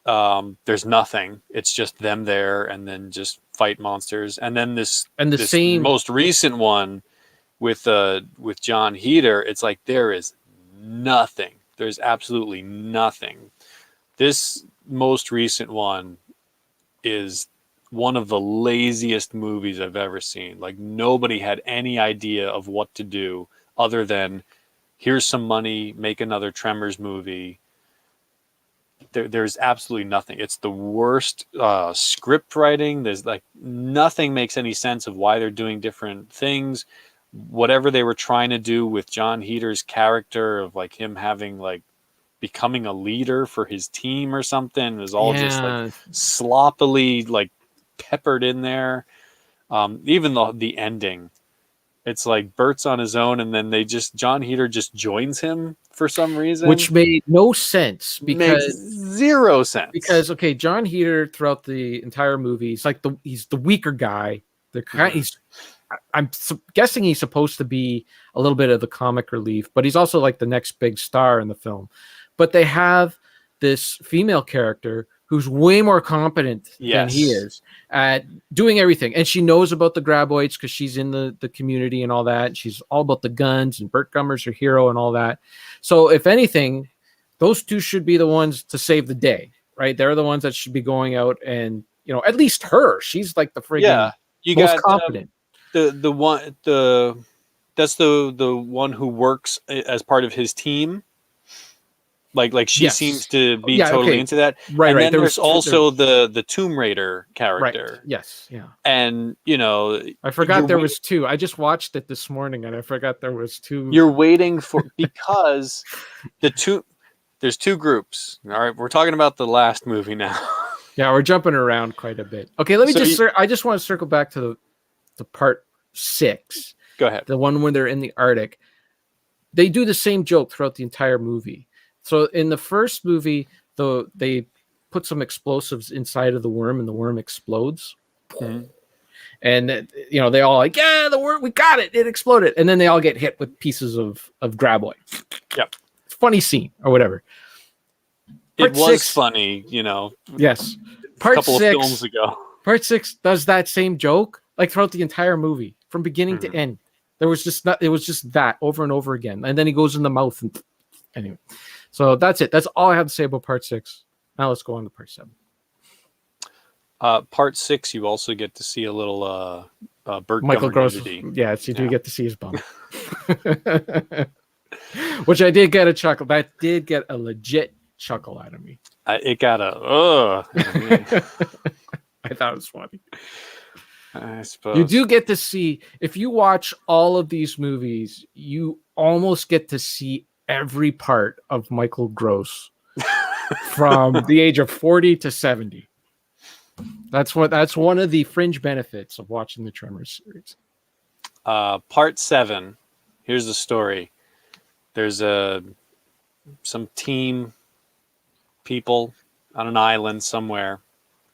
there's nothing. It's just them there and then just fight monsters. And then this same most recent one with John Heater, it's like there is nothing. There's absolutely nothing. This most recent one is one of the laziest movies I've ever seen. Like nobody had any idea of what to do other than here's some money, make another Tremors movie. There's absolutely nothing. It's the worst script writing. There's like nothing makes any sense of why they're doing different things. Whatever they were trying to do with John Heater's character of like him having like becoming a leader for his team or something. It was all just like Yeah. sloppily like peppered in there. Even the ending, it's like Bert's on his own, and then John Heater just joins him for some reason. Which made no sense Makes zero sense. okay, John Heater throughout the entire movie, he's the weaker guy. I'm guessing he's supposed to be a little bit of the comic relief, but he's also like the next big star in the film. But they have this female character who's way more competent than he is at doing everything. And she knows about the graboids because she's in the community and all that. She's all about the guns, and Burt Gummer's her hero and all that. So if anything, those two should be the ones to save the day, right? They're the ones that should be going out and, at least her. She's like the friggin' most competent. The one that's the one who works as part of his team. Like she seems to be totally into that. Right, and right. then there's also the Tomb Raider character. Right. Yes, yeah. And I forgot there was two. I just watched it this morning and I forgot there was two. You're waiting for because there's two groups. All right, we're talking about the last movie now. Yeah, we're jumping around quite a bit. Okay, I just want to circle back to part 6. Go ahead. The one when they're in the Arctic. They do the same joke throughout the entire movie. So in the first movie, they put some explosives inside of the worm and the worm explodes. Mm-hmm. And they all like, yeah, the worm, we got it. It exploded. And then they all get hit with pieces of graboid. Yep. Funny scene or whatever. It was funny, Yes. A couple of films ago. Part 6 does that same joke like throughout the entire movie from beginning to end. It was just that over and over again. And then he goes in the mouth and anyway. So that's it. That's all I have to say about part 6. Now let's go on to part 7. Part 6, you also get to see a little Burt Michael Gross. Yes, you do get to see his bum. Which I did get a chuckle. That did get a legit chuckle out of me. It got I thought it was funny. I suppose. You do get to see, if you watch all of these movies, you almost get to see every part of Michael Gross from the age of 40 to 70. That's one of the fringe benefits of watching the Tremors series. Part 7. Here's the story. There's some team people on an island somewhere,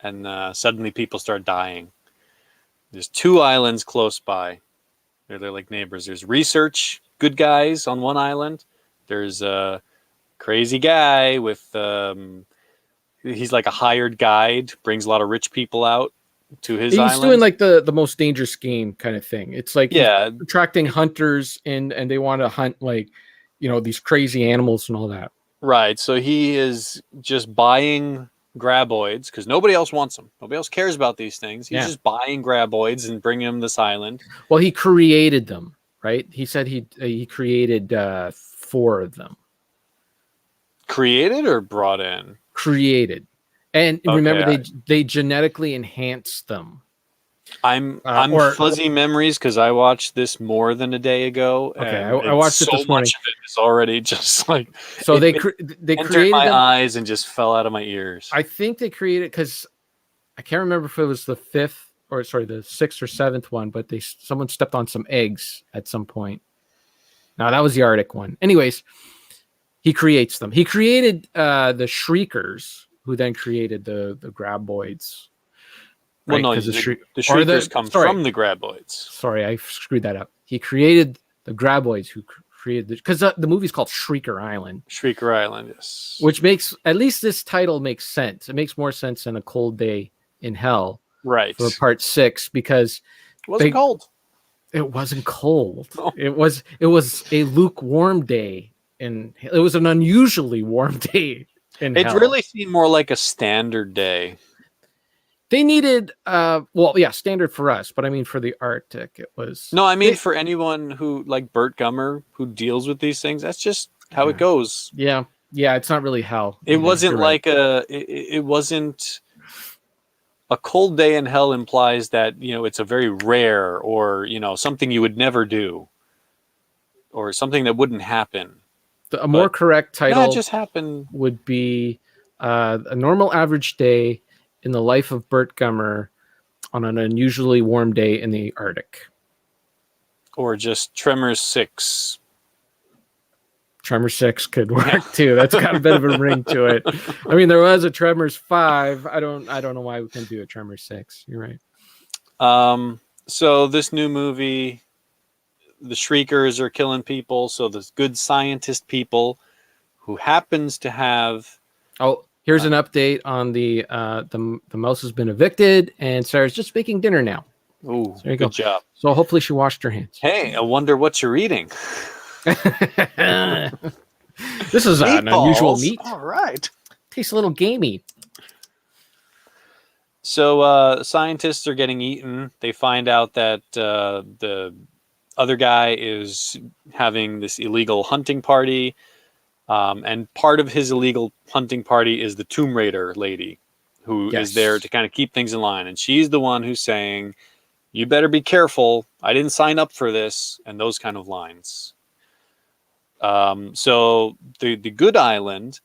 and suddenly people start dying. There's 2 islands close by. They're like neighbors. There's research good guys on one island. There's a crazy guy with he's like a hired guide, brings a lot of rich people out to his island. He's doing like the most dangerous game kind of thing. It's like attracting hunters and they want to hunt like these crazy animals and all that. Right. So he is just buying graboids because nobody else wants them. Nobody else cares about these things. He's just buying graboids and bringing them to this island. Well, he created them, right? He said he created 4 of them. Created or brought in? Created. And remember, they genetically enhanced them. I'm fuzzy memories because I watched this more than a day ago. Okay, I watched it this morning. Much of it is already just like they entered created my them. eyes and just fell out of my ears. I think they created because I can't remember if it was the 6th or 7th one, but someone stepped on some eggs at some point. No, that was the Arctic one. Anyways, he creates them. He created the Shriekers, who then created the graboids. Right? Well, no, the Shriekers come from the graboids. Sorry, I screwed that up. He created the graboids, who created because the movie's called Shrieker Island. Shrieker Island, yes. Which makes, at least this title makes sense. It makes more sense than A Cold Day in Hell. Right. For part 6, because it wasn't cold. It wasn't cold. No. It was a lukewarm day, and it was an unusually warm day in hell. It really seemed more like a standard day. They needed, standard for us, but I mean for the Arctic, it was. No, I mean for anyone who, like Burt Gummer, who deals with these things, that's just how it goes. Yeah, it's not really hell. It wasn't like it wasn't. A cold day in hell implies that, it's a very rare or, something you would never do or something that wouldn't happen. A more correct That title just happened. would be A Normal Average Day in the Life of Burt Gummer on an Unusually Warm Day in the Arctic. Or just Tremors 6. Tremors 6 could work too. That's got a bit of a ring to it. I mean, there was a Tremors 5. I don't know why we couldn't do a Tremors 6. You're right. So this new movie, the Shriekers are killing people. So this good scientist people who happens to have. Oh, here's an update on the mouse has been evicted and Sarah's just making dinner now. Oh, so there you good go. job. So hopefully she washed her hands. Hey, I wonder what you're eating. This is an unusual meat. All right. Tastes a little gamey. So scientists are getting eaten. They find out that the other guy is having this illegal hunting party. And part of his illegal hunting party is the Tomb Raider lady who is there to kind of keep things in line. And she's the one who's saying, you better be careful. I didn't sign up for this. And those kind of lines. So the good island,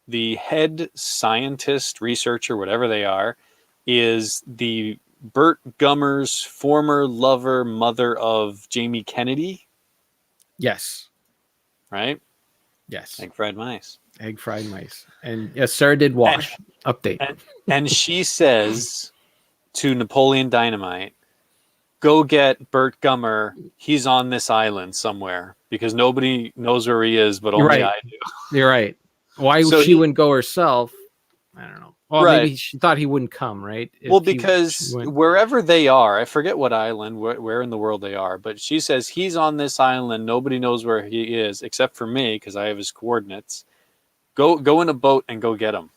the head scientist, researcher, whatever they are, is the Burt Gummer's former lover, mother of Jamie Kennedy. Yes. Right? Yes. Egg fried mice. Egg fried mice. And yes, Sarah did wash. Update. And she says to Napoleon Dynamite, go get Burt Gummer. He's on this island somewhere because nobody knows where he is, but only I do. You're right. Why she wouldn't go herself? I don't know. Well, maybe she thought he wouldn't come, right? Well, because wherever they are, I forget what island, where in the world they are, but she says he's on this island. Nobody knows where he is except for me because I have his coordinates. Go in a boat and go get him.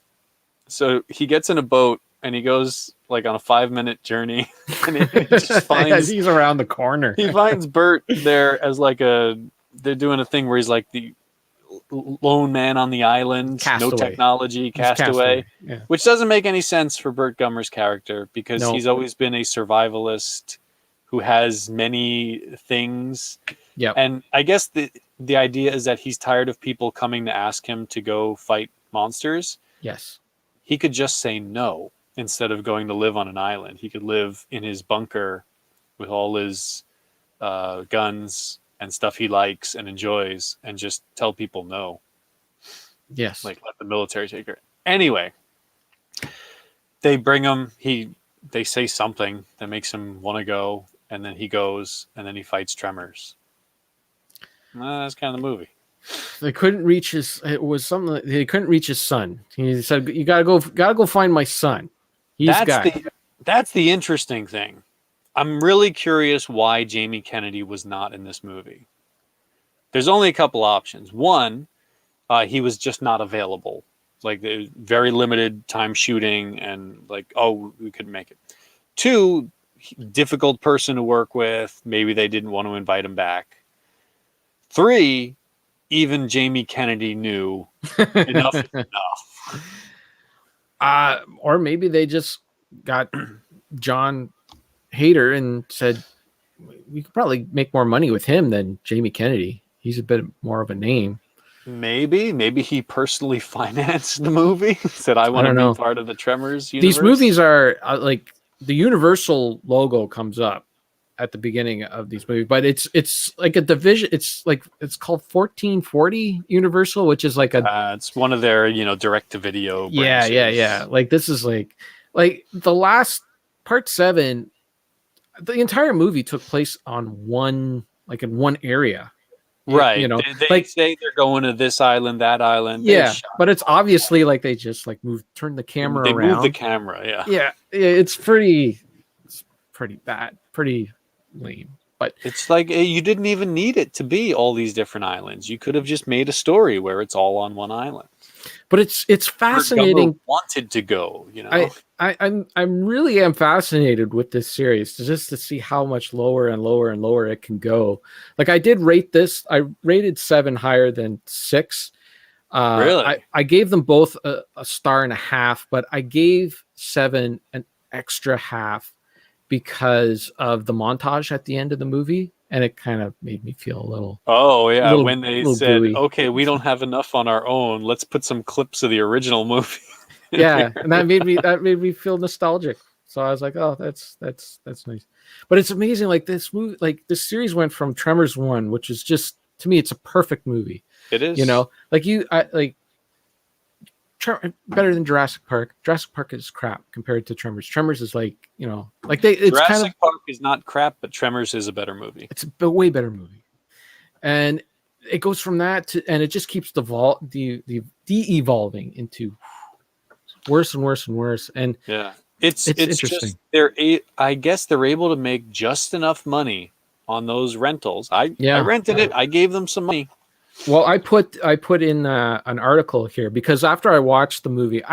So he gets in a boat and he goes like on a 5-minute journey, and he just finds he's around the corner. He finds Burt there as like they're doing a thing where he's like the lone man on the island, castaway. No technology, castaway. Yeah. Which doesn't make any sense for Burt Gummer's character because he's always been a survivalist who has many things. Yeah. And I guess the idea is that he's tired of people coming to ask him to go fight monsters. Yes. He could just say no instead of going to live on an island. He could live in his bunker with all his guns and stuff he likes and enjoys and just tell people no. Yes. Like let the military take her. Anyway, they bring him. They say something that makes him want to go, and then he goes, and then he fights Tremors. That's kind of the movie. They couldn't reach his. It was something. They couldn't reach his son. He said, "You gotta go find my son." That's the interesting thing. I'm really curious why Jamie Kennedy was not in this movie. There's only a couple options. One, he was just not available. Like very limited time shooting and like, oh, we couldn't make it. Two, difficult person to work with. Maybe they didn't want to invite him back. Three, even Jamie Kennedy knew enough is enough. Or maybe they just got John Hader and said, we could probably make more money with him than Jamie Kennedy. He's a bit more of a name. Maybe he personally financed the movie. Said, I want to be part of the Tremors universe. These movies are like the Universal logo comes up at the beginning of these movies, but it's like a division. It's called 1440 Universal, which is like it's one of their direct to video. Yeah. Like this is like the last part 7. The entire movie took place on in one area. Right. They say they're going to this island, that island. Yeah. But it's obviously like they just turn the camera around. They move the camera. Yeah. Yeah. It's pretty bad, pretty lame. But it's like you didn't even need it to be all these different islands. You could have just made a story where it's all on one island. But it's fascinating. Wanted to go, I'm really fascinated with this series just to see how much lower and lower and lower it can go. Like I did rate this. I rated 7 higher than 6. Really? I gave them both a 1.5, but I gave 7 an extra half because of the montage at the end of the movie. and it kind of made me feel a little Oh yeah, little when they little said, gooey. "Okay, we don't have enough on our own. Let's put some clips of the original movie." in Yeah, there." and that made me feel nostalgic. So I was like, oh, that's nice. But it's amazing. Like this movie, like this series went from Tremors 1, which is just, to me, it's a perfect movie. It You is. know, like better than Jurassic Park. Jurassic Park is crap compared to Tremors. Tremors is like, like it's kind of, Jurassic Park is not crap, but Tremors is a better movie. it's a way better movie. And it goes from that to, and it just keeps de-evolving into worse and worse and worse. And Yeah, it's it's interesting. just I guess they're able to make just enough money on those rentals. I Yeah. rented it. I gave them some money. Well, I put in an article here because after I watched the movie,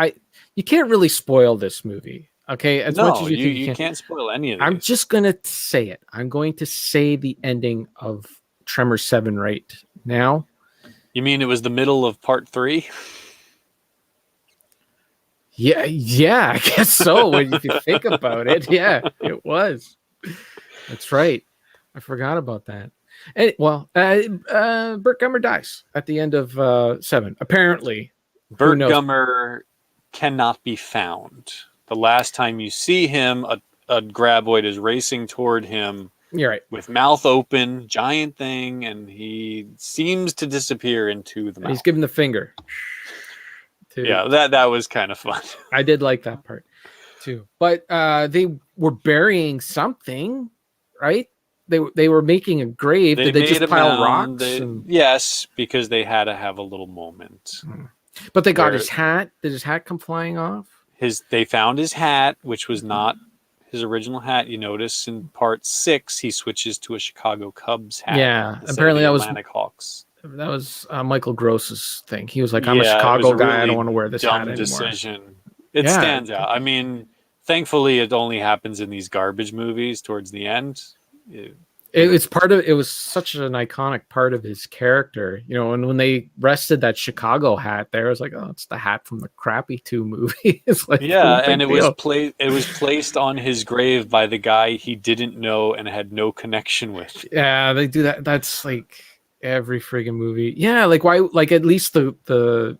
you can't really spoil this movie, okay? As much No, as you think you you can. can't spoil any of I'm these. just gonna say it. I'm going to say the ending of Tremor 7 right now. You mean it was the middle of part 3? Yeah, I guess so. If you think about it, yeah, it was. That's right. I forgot about that. And, well, Burt Gummer dies at the end of 7. Apparently, who Burt knows? Gummer cannot be found. The last time you see him, a graboid is racing toward him You're right. with mouth open, giant thing, and he seems to disappear into the mouth. He's giving the finger. Yeah, that was kind of fun. I did like that part too. But they were burying something, right? They were making a grave. Did they just pile rocks? Yes, because they had to have a little moment. But they got his hat. Did his hat come flying off? They found his hat, which was not his original hat. You notice in part 6, he switches to a Chicago Cubs hat. Yeah, apparently that was Atlantic Hawks. That was Michael Gross's thing. He was like, "I'm a Chicago guy. Really I don't want to wear this hat anymore." Decision. It stands out. I mean, thankfully, it only happens in these garbage movies towards the end. It's part of. It was such an iconic part of his character, And when they rested that Chicago hat there, I was like, "Oh, it's the hat from the Crappy 2 movie." It's like, and it was placed on his grave by the guy he didn't know and had no connection with. Yeah, they do that. That's like every friggin' movie. Yeah, like why? Like at least the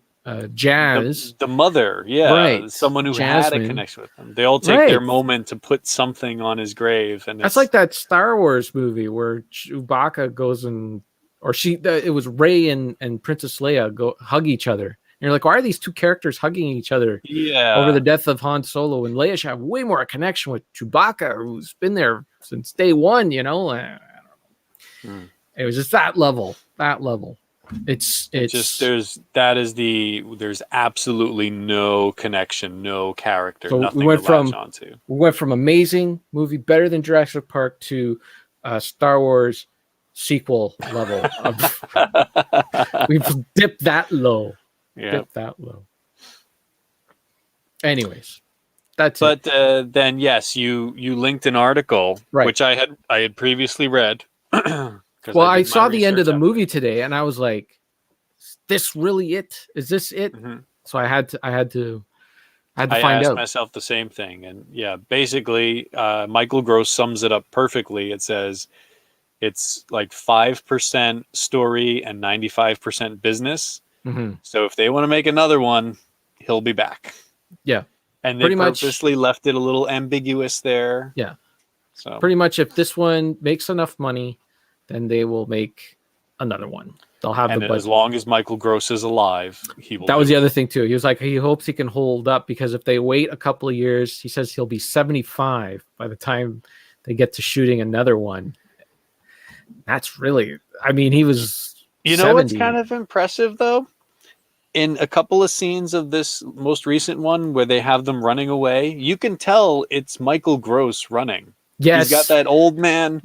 Jazz, the mother, right? Someone who Jasmine had a connection with him. They all take their moment to put something on his grave, and that's like that Star Wars movie where Chewbacca goes it was Rey and Princess Leia go hug each other. And you're like, why are these two characters hugging each other? Yeah, over the death of Han Solo, and Leia should have way more a connection with Chewbacca, who's been there since day one. I don't know. It was just that level. It's just there's absolutely no connection, no character, so nothing we went to latch onto. We went from amazing movie, better than Jurassic Park, to Star Wars sequel level. We've dipped that low. Anyways, that's it. But then yes, you linked an article, which I had previously read. Well, I saw the end of the movie today, and I was like, "Is this really it? Is this it?" Mm-hmm. So I had to find out. I asked myself the same thing, and basically, Michael Gross sums it up perfectly. It says it's like 5% story and 95% business. Mm-hmm. So if they want to make another one, he'll be back. Yeah, and they purposely left it a little ambiguous there. Yeah, so pretty much, if this one makes enough money, then they will make another one. They'll have the budget. As long as Michael Gross is alive, he will. That was the other thing too. He was like, he hopes he can hold up, because if they wait a couple of years, he says he'll be 75 by the time they get to shooting another one. That's really, I mean, he was. You know 70. What's kind of impressive though? In a couple of scenes of this most recent one where they have them running away, you can tell it's Michael Gross running. Yes. He's got that old man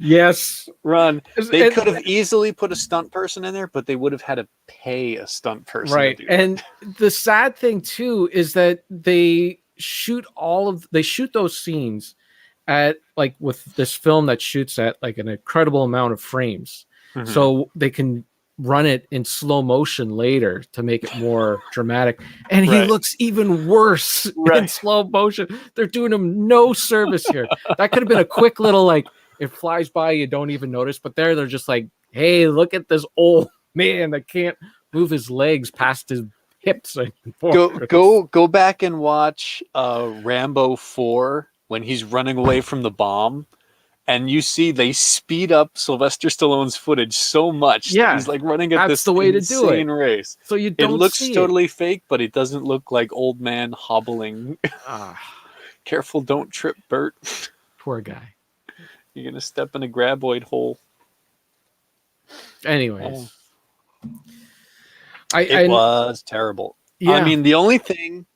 run. They could have easily put a stunt person in there, but they would have had to pay a stunt person. Right. To do that. And the sad thing too is that they shoot those scenes at with this film that shoots at like an incredible amount of frames. Mm-hmm. So they can run it in slow motion later to make it more dramatic, and he looks even worse in slow motion. They're doing him no service here. That could have been a quick little it flies by, you don't even notice. But there, they're just like, hey, look at this old man that can't move his legs past his hips anymore. Go back and watch Rambo 4 when he's running away from the bomb. And you see they speed up Sylvester Stallone's footage so much that he's like running at that's this the way to do it. insane race. So you don't it looks see totally fake, but it doesn't look like old man hobbling. Careful, don't trip, Bert. Poor guy. You're going to step in a graboid hole. Anyways. It was terrible. Yeah. I mean, the only thing...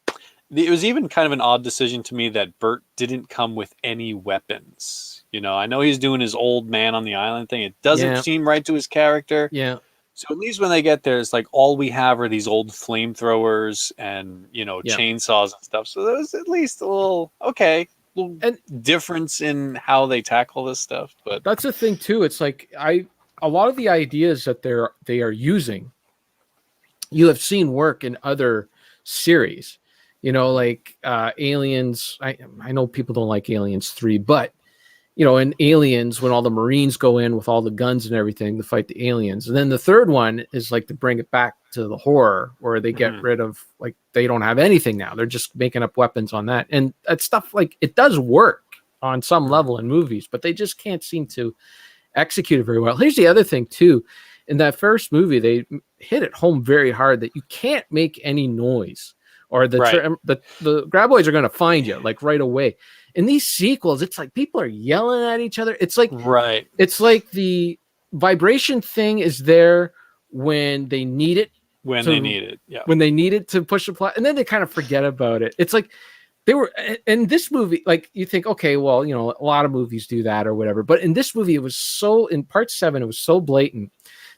It was even kind of an odd decision to me that Bert didn't come with any weapons. You know, I know he's doing his old man on the island thing. It doesn't seem right to his character. Yeah. So at least when they get there, it's like all we have are these old flamethrowers and, you know, chainsaws and stuff. So there was at least a little difference in how they tackle this stuff. But that's the thing too. It's like a lot of the ideas that they are using, you have seen work in other series. You know, like Aliens. I know people don't like Aliens 3, but you know, in Aliens, when all the Marines go in with all the guns and everything to fight the aliens, and then the third one is like to bring it back to the horror, where they get rid of, like, they don't have anything now. They're just making up weapons on that, and that stuff, like, it does work on some level in movies, but they just can't seem to execute it very well. Here's the other thing too: in that first movie, they hit it home very hard that you can't make any noise, or the graboids are going to find you like right away. In these sequels, it's like people are yelling at each other. It's like it's like the vibration thing is there when they need it. When they need it to push the plot, and then they kind of forget about it. It's like they were in this movie. Like, you think, okay, well, you know, a lot of movies do that or whatever, but in this movie, it was so, in part 7, it was so blatant.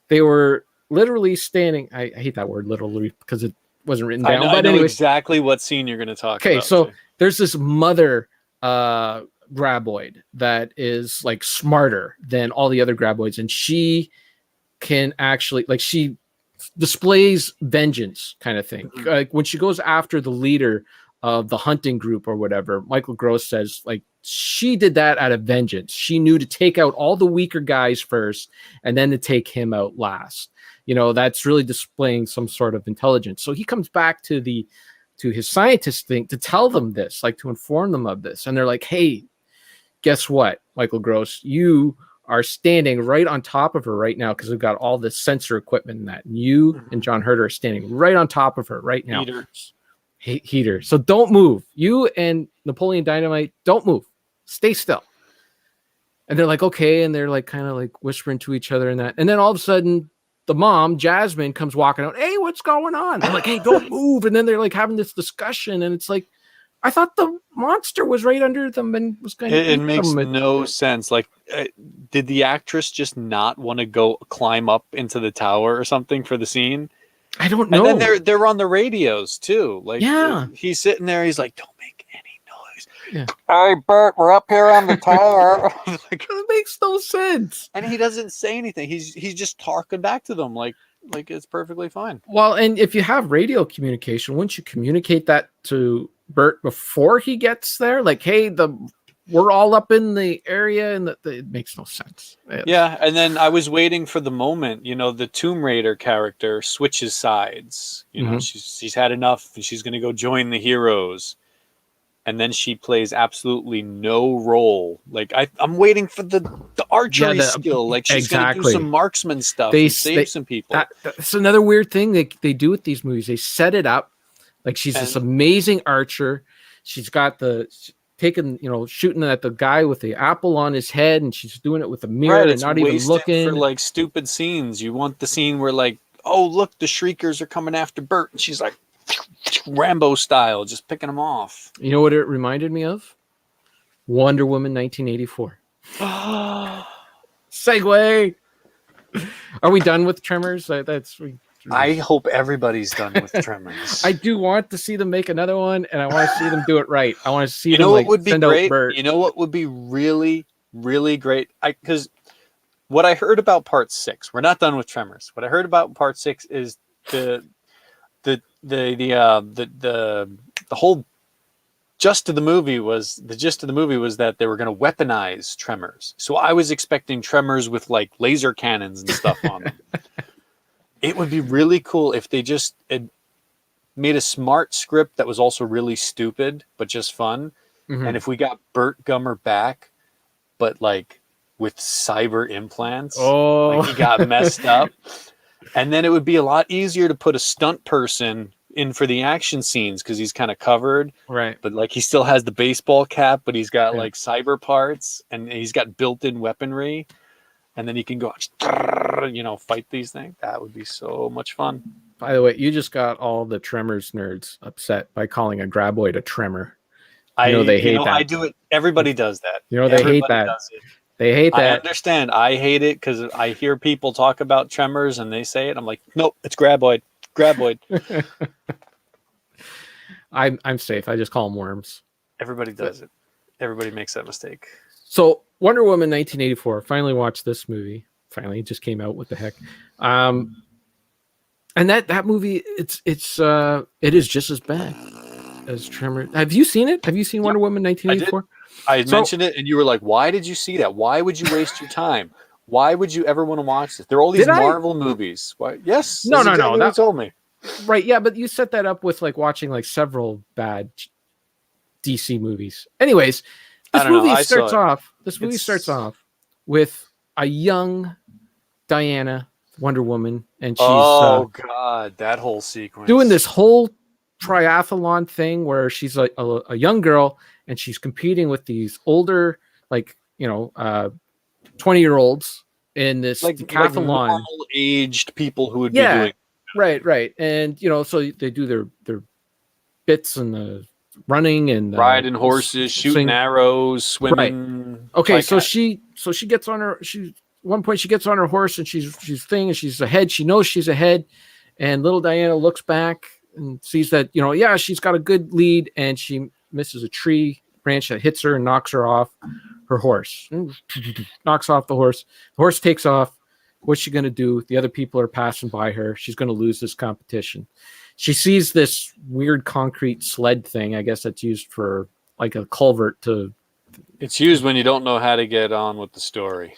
They were literally standing. I hate that word, literally, because it wasn't written down. I know exactly what scene you're going to talk about. Okay, so there's this mother graboid that is like smarter than all the other graboids, and she can actually, like, she displays vengeance kind of thing. Like, when she goes after the leader of the hunting group or whatever, Michael Gross says, like, she did that out of vengeance. She knew to take out all the weaker guys first and then to take him out last. You know, that's really displaying some sort of intelligence. So he comes back to his scientist thing to tell them this, like, to inform them of this. And they're like, hey, guess what, Michael Gross, you are standing right on top of her right now, because we've got all this sensor equipment in that. And you and John Herter are standing right on top of her right now. Heater. So don't move. You and Napoleon Dynamite, don't move. Stay still. And they're like, okay. And they're like kind of like whispering to each other and that. And then all of a sudden, the mom, Jasmine, comes walking out. Hey, what's going on? They're like, hey, don't move. And then they're like having this discussion. And it's like, I thought the monster was right under them and was going to eat them. It makes no sense. Like, did the actress just not want to go climb up into the tower or something for the scene? I don't know. And then they're on the radios too. Like, he's sitting there. He's like, don't make any noise. Yeah. Hey, Bert, we're up here on the tower. Like, it makes no sense. And he doesn't say anything. He's just talking back to them like it's perfectly fine. Well, and if you have radio communication, wouldn't you communicate that to Bert before he gets there? Like, hey, we're all up in the area, and it makes no sense. Yeah, and then I was waiting for the moment, you know, the Tomb Raider character switches sides. You know, she's had enough, and she's going to go join the heroes. And then she plays absolutely no role. Like, I'm waiting for the archery skill. Like, she's going to do some marksman stuff and save some people. That's another weird thing they do with these movies. They set it up like she's this amazing archer. She's got shooting at the guy with the apple on his head, and she's doing it with a mirror and not even looking. For like stupid scenes. You want the scene where, like, oh, look, the Shriekers are coming after Bert, and she's like, Rambo style, just picking them off. You know what it reminded me of? Wonder Woman 1984. Segue. Are we done with Tremors? I hope everybody's done with Tremors. I do want to see them make another one, and I want to see them do it right. I want to see them like would be send great? out Bert. You know what would be really, really great? Because what I heard about Part 6, we're not done with Tremors. What I heard about Part 6 is the whole gist of the movie was that they were going to weaponize Tremors. So I was expecting Tremors with like laser cannons and stuff on them. It would be really cool if they just made a smart script that was also really stupid but just fun. Mhm. And if we got Burt Gummer back, but like with cyber implants, Oh. like he got messed up, and then it would be a lot easier to put a stunt person in for the action scenes because he's kind of covered, Right. but like he still has the baseball cap, but he's got Yeah. like cyber parts and he's got built-in weaponry, and then he can go, fight these things. That would be so much fun. By the way, you just got all the Tremors nerds upset by calling a graboid a tremor. They hate that. I do it. Everybody does that. They Everybody hate that. does it. They hate I that. understand. I hate it because I hear people talk about Tremors and they say it. I'm like, nope, it's graboid. Graboid. I'm safe. I just call them worms. Everybody does it. Everybody makes that mistake. So Wonder Woman 1984. Finally watched this movie. Finally, it just came out. What the heck? And that movie, it is just as bad as Tremors. Have you seen it? Have you seen Wonder Woman 1984? I mentioned it, and you were like, "Why did you see that? Why would you waste your time? Why would you ever want to watch this? There are all these Marvel movies. Why? Yes, no. That told me, right? Yeah, but you set that up with like watching like several bad DC movies. Anyways, this movie starts off with a young Diana, Wonder Woman, and she's god, that whole sequence doing this whole triathlon thing where she's a young girl and she's competing with these older 20-year-olds in this decathlon, like normal aged people who would be doing right, and so they do their bits and the running and riding horses, shooting arrows, swimming. Right. Okay, so she gets on her. One point she gets on her horse and she's ahead. She knows she's ahead, and little Diana looks back and sees that she's got a good lead, and she misses a tree branch that hits her and knocks her off her horse. Knocks off the horse. The horse takes off. What's she going to do? The other people are passing by her. She's going to lose this competition. She sees this weird concrete sled thing. I guess that's used for like a culvert to. It's used when you don't know how to get on with the story.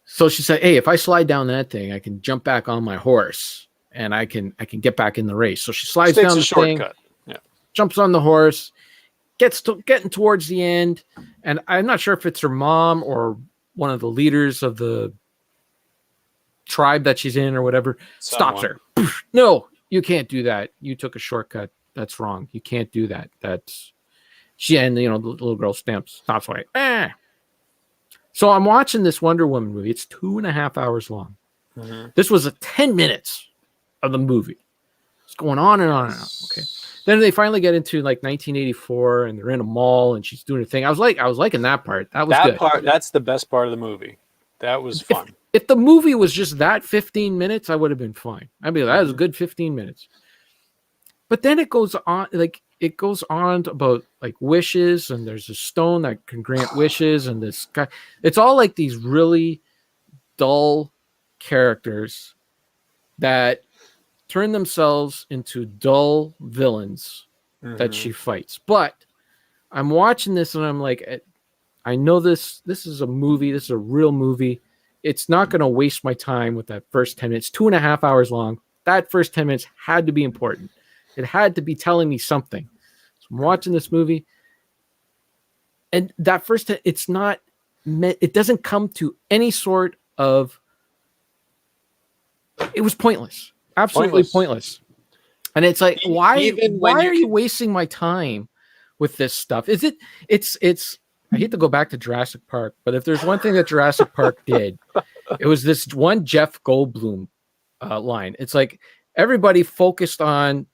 So she said, "Hey, if I slide down that thing, I can jump back on my horse and I can get back in the race." So she slides down the shortcut. Thing, jumps on the horse, getting towards the end, and I'm not sure if it's her mom or one of the leaders of the tribe that she's in or whatever stops her. No, you can't do that. You took a shortcut. That's wrong. You can't do that. That's she and the little girl stops away. So I'm watching this Wonder Woman movie. It's 2.5 hours long. Mm-hmm. This was 10 minutes of the movie. It's going on and on and on. Okay. Then they finally get into like 1984 and they're in a mall and she's doing her thing. I was liking that part. That was good. That's the best part of the movie. That was fun. If the movie was just that 15 minutes, I would have been fine. I'd be like, that was a good 15 minutes. But then it goes on about like wishes, and there's a stone that can grant wishes, and this guy. It's all like these really dull characters that turn themselves into dull villains that she fights. But I'm watching this and I'm like, I know this is a movie. This is a real movie. It's not going to waste my time with that first 10 minutes. 2.5 hours long. That first 10 minutes had to be important. It had to be telling me something. So I'm watching this movie, and that first, it doesn't come to any sort of. It was pointless, absolutely pointless. And it's like, why are you wasting my time with this stuff? It's. I hate to go back to Jurassic Park, but if there's one thing that Jurassic Park did, it was this one Jeff Goldblum line. It's like everybody focused on.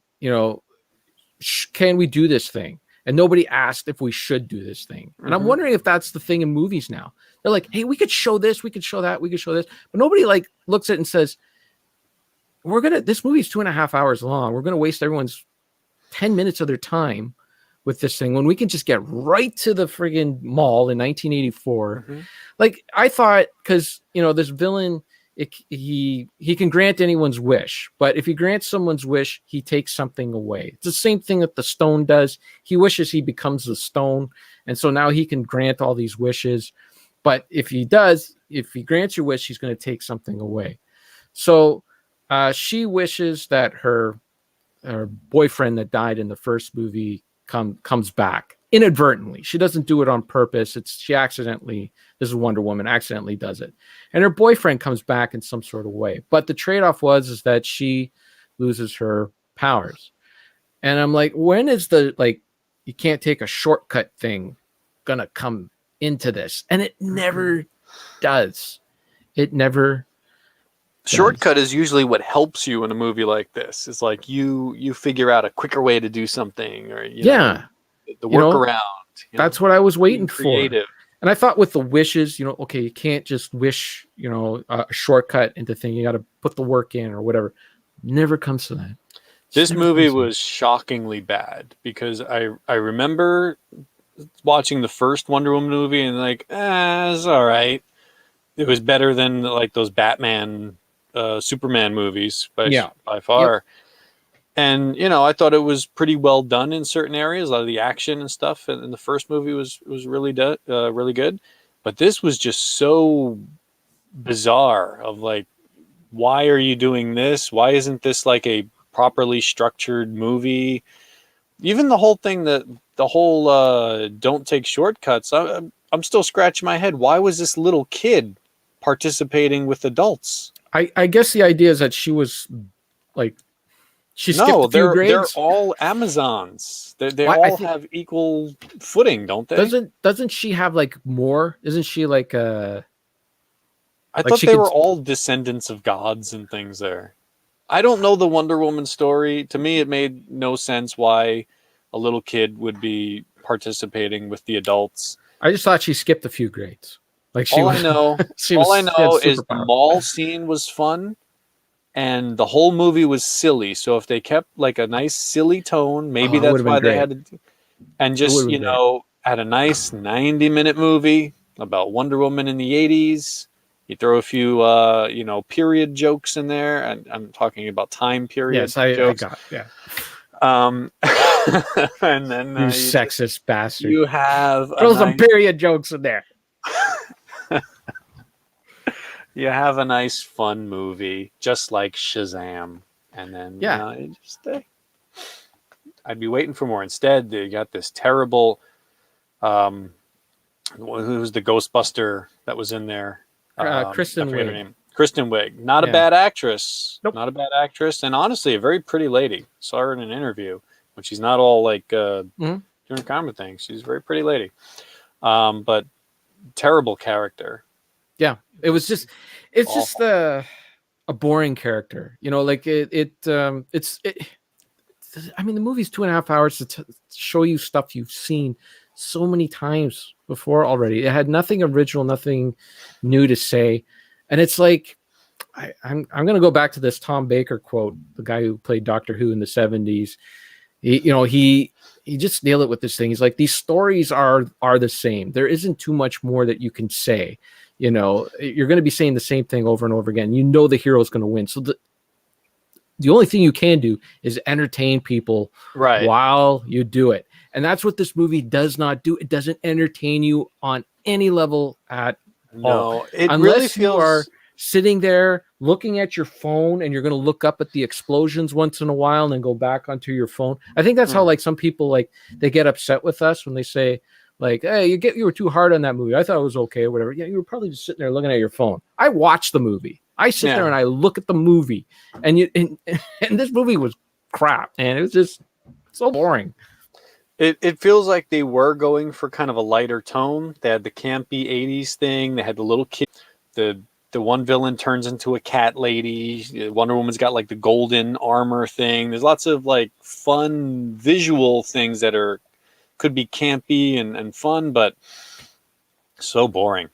Can we do this thing? And nobody asked if we should do this thing. And I'm wondering if that's the thing in movies now. They're like, hey, we could show this, we could show that, we could show this. But nobody like looks at it and says, this movie's 2.5 hours long. We're going to waste everyone's 10 minutes of their time with this thing when we can just get right to the friggin' mall in 1984. Like I thought, because, this villain he can grant anyone's wish, but if he grants someone's wish, he takes something away. It's the same thing that the stone does. He wishes he becomes the stone, and so now he can grant all these wishes. But if he grants your wish, he's going to take something away. So she wishes that her boyfriend that died in the first movie comes back inadvertently. She doesn't do it on purpose. She accidentally, this is Wonder Woman, accidentally does it. And her boyfriend comes back in some sort of way. But the trade-off is that she loses her powers. And I'm like, when is you can't take a shortcut thing gonna come into this? And it never does. It never Shortcut is usually what helps you in a movie like this. It's like you figure out a quicker way to do something, or the workaround. That's what I was waiting for. And I thought with the wishes, okay, you can't just wish, a shortcut into thing. You got to put the work in or whatever. Never comes to that. This movie was shockingly bad because I remember watching the first Wonder Woman movie and it's all right. It was better than like those Batman, Superman movies by far. Yep. And, I thought it was pretty well done in certain areas. A lot of the action and stuff in the first movie was really really good. But this was just so bizarre of why are you doing this? Why isn't this like a properly structured movie? Even the whole thing don't take shortcuts. I'm still scratching my head. Why was this little kid participating with adults? I guess the idea is that she was she skipped a few grades. They're all Amazons. They all have equal footing, don't they? Doesn't she have more? Isn't she I thought they were all descendants of gods and things there. I don't know the Wonder Woman story. To me, it made no sense why a little kid would be participating with the adults. I just thought she skipped a few grades. All I know is the mall scene was fun. And the whole movie was silly. So if they kept a nice silly tone, maybe that's why they had to. And just, at a nice 90-minute movie about Wonder Woman in the 80s, you throw a few, period jokes in there. And I'm talking about time period jokes. I got, yeah. And then you sexist bastard. You have some period jokes in there. You have a nice, fun movie, just like Shazam, and then I'd be waiting for more. Instead, they got this terrible. Who was the Ghostbuster that was in there? Kristen Wiig. Kristen Wiig, not a bad actress. Nope. Not a bad actress, and honestly, a very pretty lady. Saw her in an interview when she's not all doing comedy things. She's a very pretty lady, but terrible character. Yeah, it's just a boring character, I mean, the movie's 2.5 hours to show you stuff you've seen so many times before already. It had nothing original, nothing new to say, and it's I'm going to go back to this Tom Baker quote, the guy who played Doctor Who in the 70s. He just nailed it with this thing. He's like, these stories are the same. There isn't too much more that you can say. You're going to be saying the same thing over and over again. The hero is going to win. So the only thing you can do is entertain people while you do it. And that's what this movie does not do. It doesn't entertain you on any level at all. Unless really feels... you are sitting there looking at your phone and you're going to look up at the explosions once in a while and then go back onto your phone. I think that's how some people they get upset with us when they say, hey, you were too hard on that movie. I thought it was okay or whatever. Yeah, you were probably just sitting there looking at your phone. I watched the movie. I sit there and I look at the movie. And this movie was crap, and it was just so boring. It feels like they were going for kind of a lighter tone. They had the campy 80s thing. They had the little kid. The one villain turns into a cat lady. Wonder Woman's got the golden armor thing. There's lots of fun visual things that could be campy and fun, but so boring.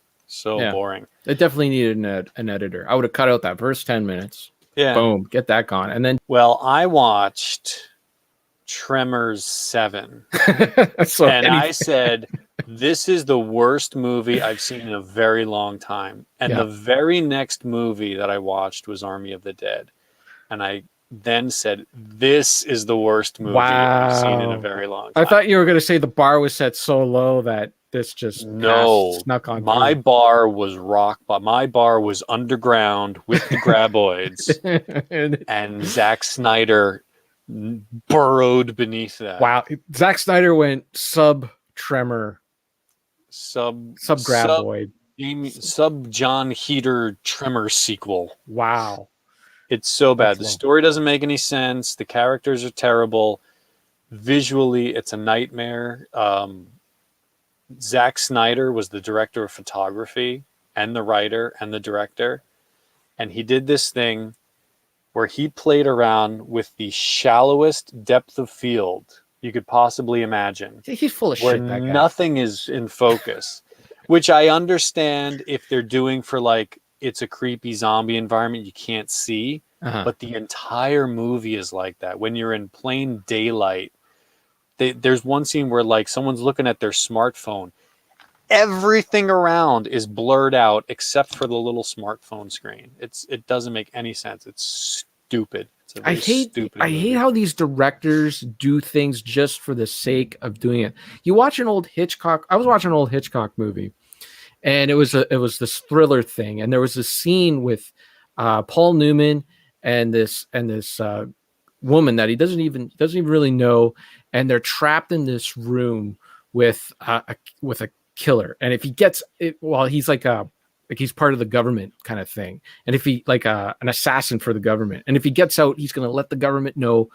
Boring. It definitely needed an editor. I would have cut out that first 10 minutes. Yeah. Boom. Get that gone. And then. Well, I watched Tremors 7. And I said, This is the worst movie I've seen in a very long time. And Yeah. the very next movie that I watched was Army of the Dead. And I then said, this is the worst movie I've seen in a Wow. very long I time. thought you were going to say the bar was set so low that this just passed, No, snuck on my through. bar was rock, but my bar was underground with the graboids, And- and Zack Snyder burrowed beneath that. wow. Zack Snyder went sub Tremor, Sub sub sub Graboid. sub John Heater Tremor sequel. Wow. It's so bad. That's The low. story doesn't make any sense. The characters are terrible. Visually, it's a nightmare. Zack Snyder was the director of photography and the writer and the director. And he did this thing where he played around with the shallowest depth of field you could possibly imagine, He's full of where shit, that guy. nothing is in focus, which I understand if they're doing for like it's a creepy zombie environment you can't see. Uh-huh. But the entire movie is like that. When you're in plain daylight, there's one scene where like someone's looking at their smartphone. Everything around is blurred out except for the little smartphone screen. It doesn't make any sense. It's stupid. It's a very stupid I movie. hate how these directors do things just for the sake of doing it. You watch an old Hitchcock. I was watching an old Hitchcock movie, and it was this thriller thing, and there was a scene with Paul Newman and this woman that he doesn't even really know, and they're trapped in this room with a killer. And if he gets it, well, he's like he's part of the government kind of thing. And if he like an assassin for the government, and if he gets out, he's going to let the government know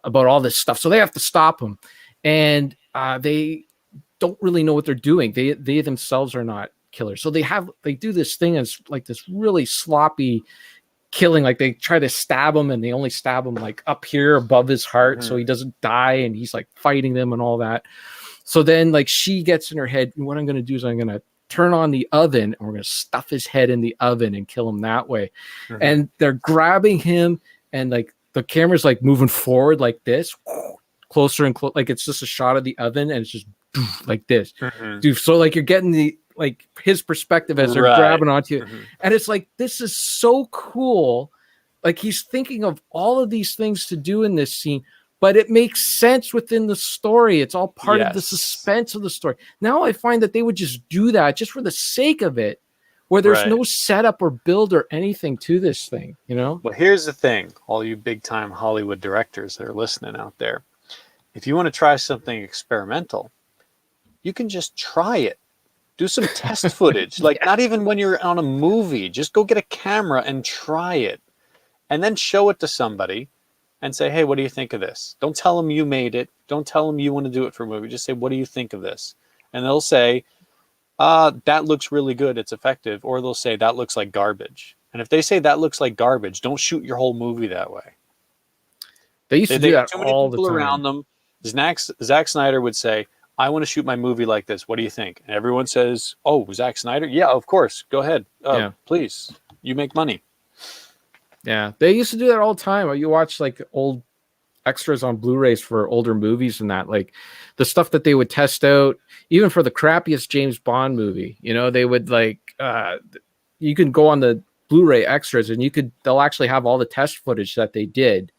about all this stuff. So they have to stop him, and they don't really know what they're doing. They themselves are not killers. So they do this thing as like this really sloppy killing. Like they try to stab him, and they only stab him like up here above his heart, so he doesn't die, and he's like fighting them and all that. So then like she gets in her head, what I'm going to do is I'm going to turn on the oven, and we're going to stuff his head in the oven and kill him that way. And they're grabbing him, and like the camera's like moving forward like this, closer and closer, like it's just a shot of the oven, and it's just like this. Dude, so like you're getting the like his perspective as they're grabbing onto you. And it's like, this is so cool. Like he's thinking of all of these things to do in this scene, but it makes sense within the story. It's all part of the suspense of the story. Now I find that they would just do that just for the sake of it, where there's no setup or build or anything to this thing, you know? Well, here's the thing, all you big time Hollywood directors that are listening out there. If you want to try something experimental, you can just try it. Do some test footage. Like not even when you're on a movie, just go get a camera and try it. And then show it to somebody and say, hey, what do you think of this? Don't tell them you made it. Don't tell them you want to do it for a movie. Just say, what do you think of this? And they'll say, that looks really good. It's effective. Or they'll say, that looks like garbage. And if they say that looks like garbage, don't shoot your whole movie that way. They used to do that too many all the people time. around them. Zack Snyder would say, I want to shoot my movie like this. What do you think? And everyone says, oh, Zack Snyder? Yeah, of course. Go ahead. Please. You make money. Yeah, they used to do that all the time. You watch like old extras on Blu-rays for older movies and that, like the stuff that they would test out, even for the crappiest James Bond movie. You know, they would like you can go on the Blu-ray extras and they'll actually have all the test footage that they did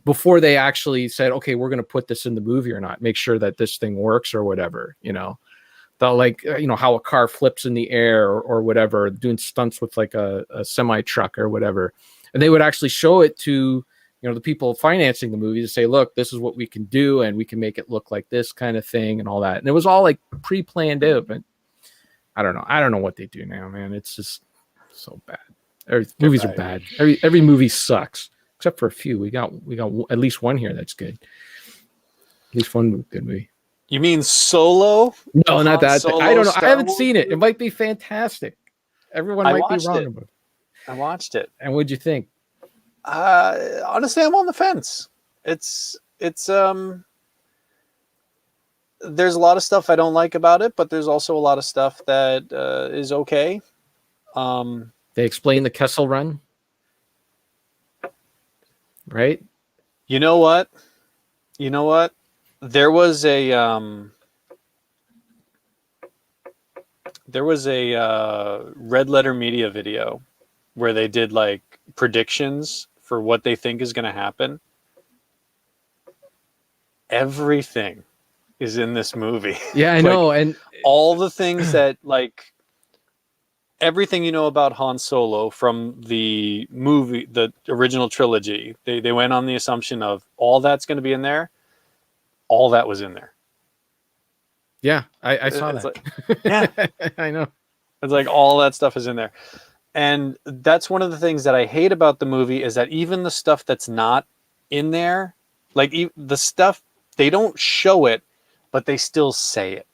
before they actually said, okay, we're going to put this in the movie or not. Make sure that this thing works or whatever. You know, they'll like how a car flips in the air or whatever, doing stunts with like a semi truck or whatever. And they would actually show it to, the people financing the movie to say, look, this is what we can do. And we can make it look like this kind of thing and all that. And it was all like pre-planned out, but I don't know. I don't know what they do now, man. It's just so bad. Movies are bad. Every movie sucks, except for a few. We got at least one here that's good. At least one good movie. You mean Solo? No, not that. I don't know. I haven't seen it. It might be fantastic. Everyone might be wrong about it. I watched it. And what'd you think? Honestly, I'm on the fence. It's there's a lot of stuff I don't like about it, but there's also a lot of stuff that is okay. They explain the Kessel Run, right? You know what? There was a There was a Red Letter Media video where they did like predictions for what they think is going to happen. Everything is in this movie. Yeah, I Like, know, and all the things that like everything you know about Han Solo from the movie, the original trilogy. They went on the assumption of all that's going to be in there. All that was in there. yeah, I saw It's that. like, yeah, I know. it's like all that stuff is in there. And that's one of the things that I hate about the movie is that even the stuff that's not in there, like the stuff, they don't show it, but they still say it.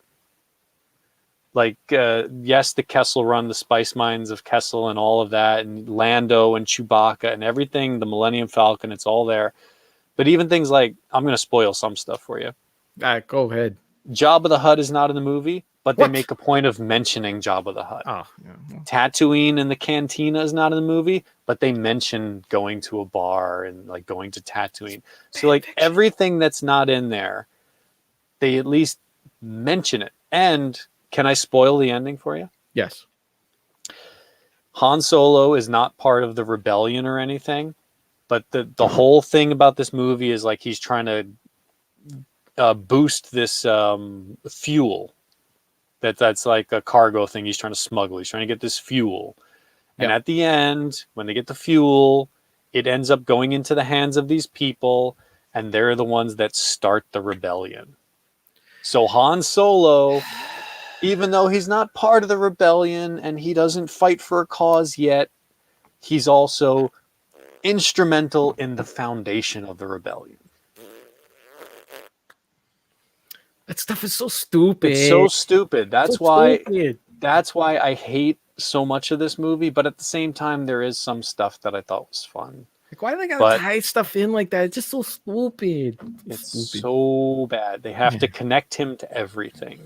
Like, yes, the Kessel Run, the spice mines of Kessel and all of that, and Lando and Chewbacca and everything, the Millennium Falcon, it's all there. But even things like, I'm going to spoil some stuff for you. Go ahead. Jabba the Hutt is not in the movie, but they What? make a point of mentioning Jabba the Hutt. Oh, yeah. Tatooine and the cantina is not in the movie, but they mention going to a bar and like going to Tatooine. So like everything that's not in there, they at least mention it. And can I spoil the ending for you? Yes. Han Solo is not part of the rebellion or anything, but the whole thing about this movie is like he's trying to boost this fuel that's like a cargo thing he's trying to smuggle. He's trying to get this fuel. And at the end, when they get the fuel, it ends up going into the hands of these people, and they're the ones that start the rebellion. So Han Solo, even though he's not part of the rebellion and he doesn't fight for a cause yet, he's also instrumental in the foundation of the rebellion. That stuff is so stupid. It's so stupid. That's why stupid. That's why I hate so much of this movie, but at the same time there is some stuff that I thought was fun. Like, why do they gotta tie stuff in like that? It's just so stupid. It's so bad. They have to connect him to everything.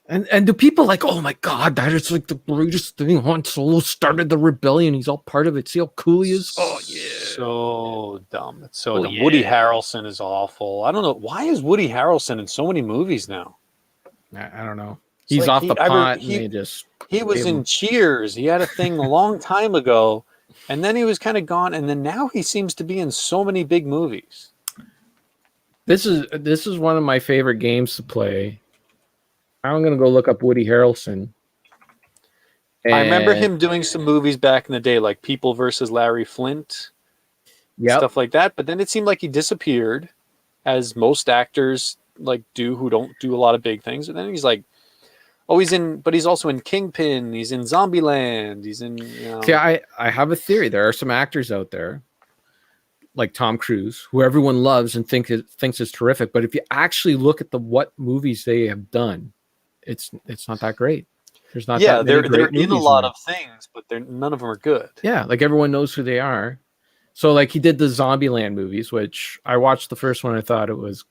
And do people like, oh my god, that is like the greatest thing. Han Solo started the rebellion. He's all part of it. See how cool he is? Oh yeah. So dumb. It's so dumb. Yeah. Woody Harrelson is awful. I don't know. Why is Woody Harrelson in so many movies now? I don't know. He's like off the pot. He was in Cheers. He had a thing a long time ago, and then he was kind of gone. And then now he seems to be in so many big movies. This is one of my favorite games to play. I'm gonna go look up Woody Harrelson. I remember him doing some movies back in the day, like People versus Larry Flint, stuff like that. But then it seemed like he disappeared, as most actors like do who don't do a lot of big things. And then he's like, oh, but he's also in Kingpin. He's in Zombieland. He's in. See, I have a theory. There are some actors out there, like Tom Cruise, who everyone loves and thinks is terrific. But if you actually look at what movies they have done, it's not that great. There's not. Yeah, they're in a lot of things, but none of them are good. Yeah, like everyone knows who they are. So like he did the Zombieland movies, which I watched the first one. I thought it was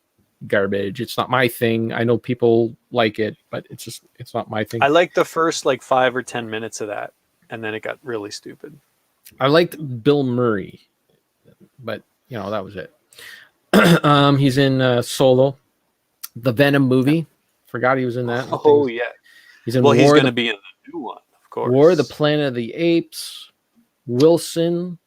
garbage. It's not my thing. I know people like it, but it's not my thing. I liked the first like 5 or 10 minutes of that, and then it got really stupid. I liked Bill Murray, but that was it. He's in Solo, the Venom movie. Forgot he was in that. Oh yeah. He's in he's going to be in the new one, of course. War of the Planet of the Apes. Wilson.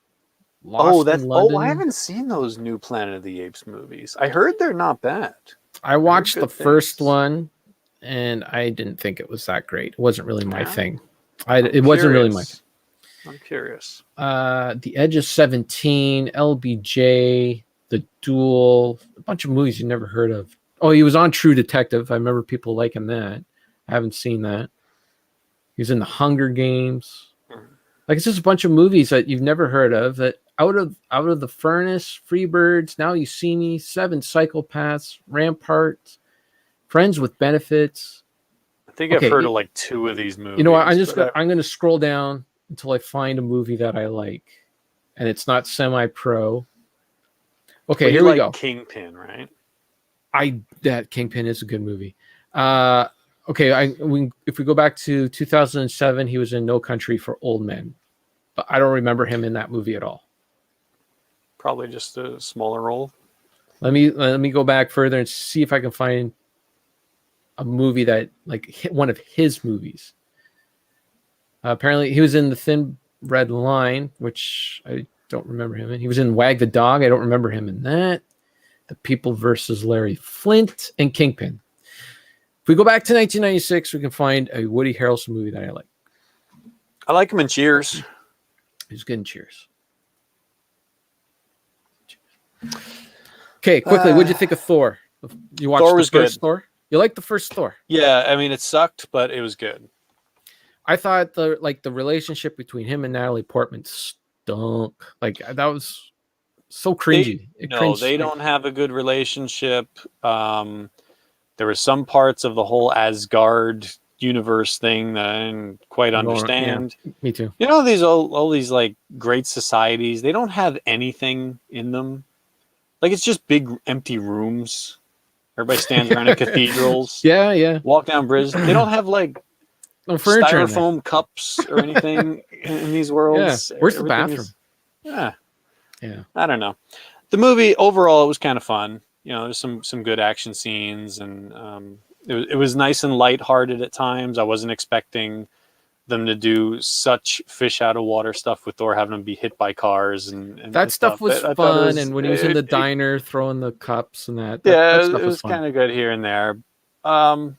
Lost in London. I haven't seen those new Planet of the Apes movies. I heard they're not bad. I watched the first one, and I didn't think it was that great. It wasn't really my thing. It wasn't really my thing. I'm curious. The Edge of 17, LBJ, The Duel, a bunch of movies you never heard of. Oh, he was on True Detective. I remember people liking that. I haven't seen that. He was in the Hunger Games. Like, it's just a bunch of movies that you've never heard of. That out of the Furnace, Freebirds, Now You See Me, Seven Psychopaths, Rampart, Friends with Benefits. I think I've heard of like 2 of these movies. You know what? I'm going to scroll down until I find a movie that I like, and it's not semi-pro. Okay, here we go. Kingpin, right? That Kingpin is a good movie. Okay, if we go back to 2007, he was in No Country for Old Men, but I don't remember him in that movie at all. Probably just a smaller role. Let me go back further and see if I can find a movie that like hit one of his movies. Apparently, he was in The Thin Red Line, which I don't remember him in. He was in Wag the Dog. I don't remember him in that. The People versus Larry Flint and Kingpin. If we go back to 1996, we can find a Woody Harrelson movie that I like. I like him in Cheers. He's good in Cheers. Okay, quickly, what'd you think of Thor? You watched Thor was the first good. Thor? You liked the first Thor? Yeah, I mean, it sucked, but it was good. I thought the relationship between him and Natalie Portman stunk. Like that was so cringy. They don't have a good relationship. There were some parts of the whole Asgard universe thing that I didn't quite understand. Yeah, me too. You know, these all these like great societies, they don't have anything in them. Like it's just big empty rooms. Everybody stands around in cathedrals. Yeah. Walk down bridges. They don't have like no furniture styrofoam cups or anything in these worlds. Yeah. Where's the bathroom? Yeah. Yeah. I don't know. The movie overall, it was kind of fun. You know, there's some good action scenes, and it was nice and lighthearted at times. I wasn't expecting them to do such fish out of water stuff with Thor having to be hit by cars and that stuff was fun. And when he was in the diner throwing the cups and that it was kind of good here and there. But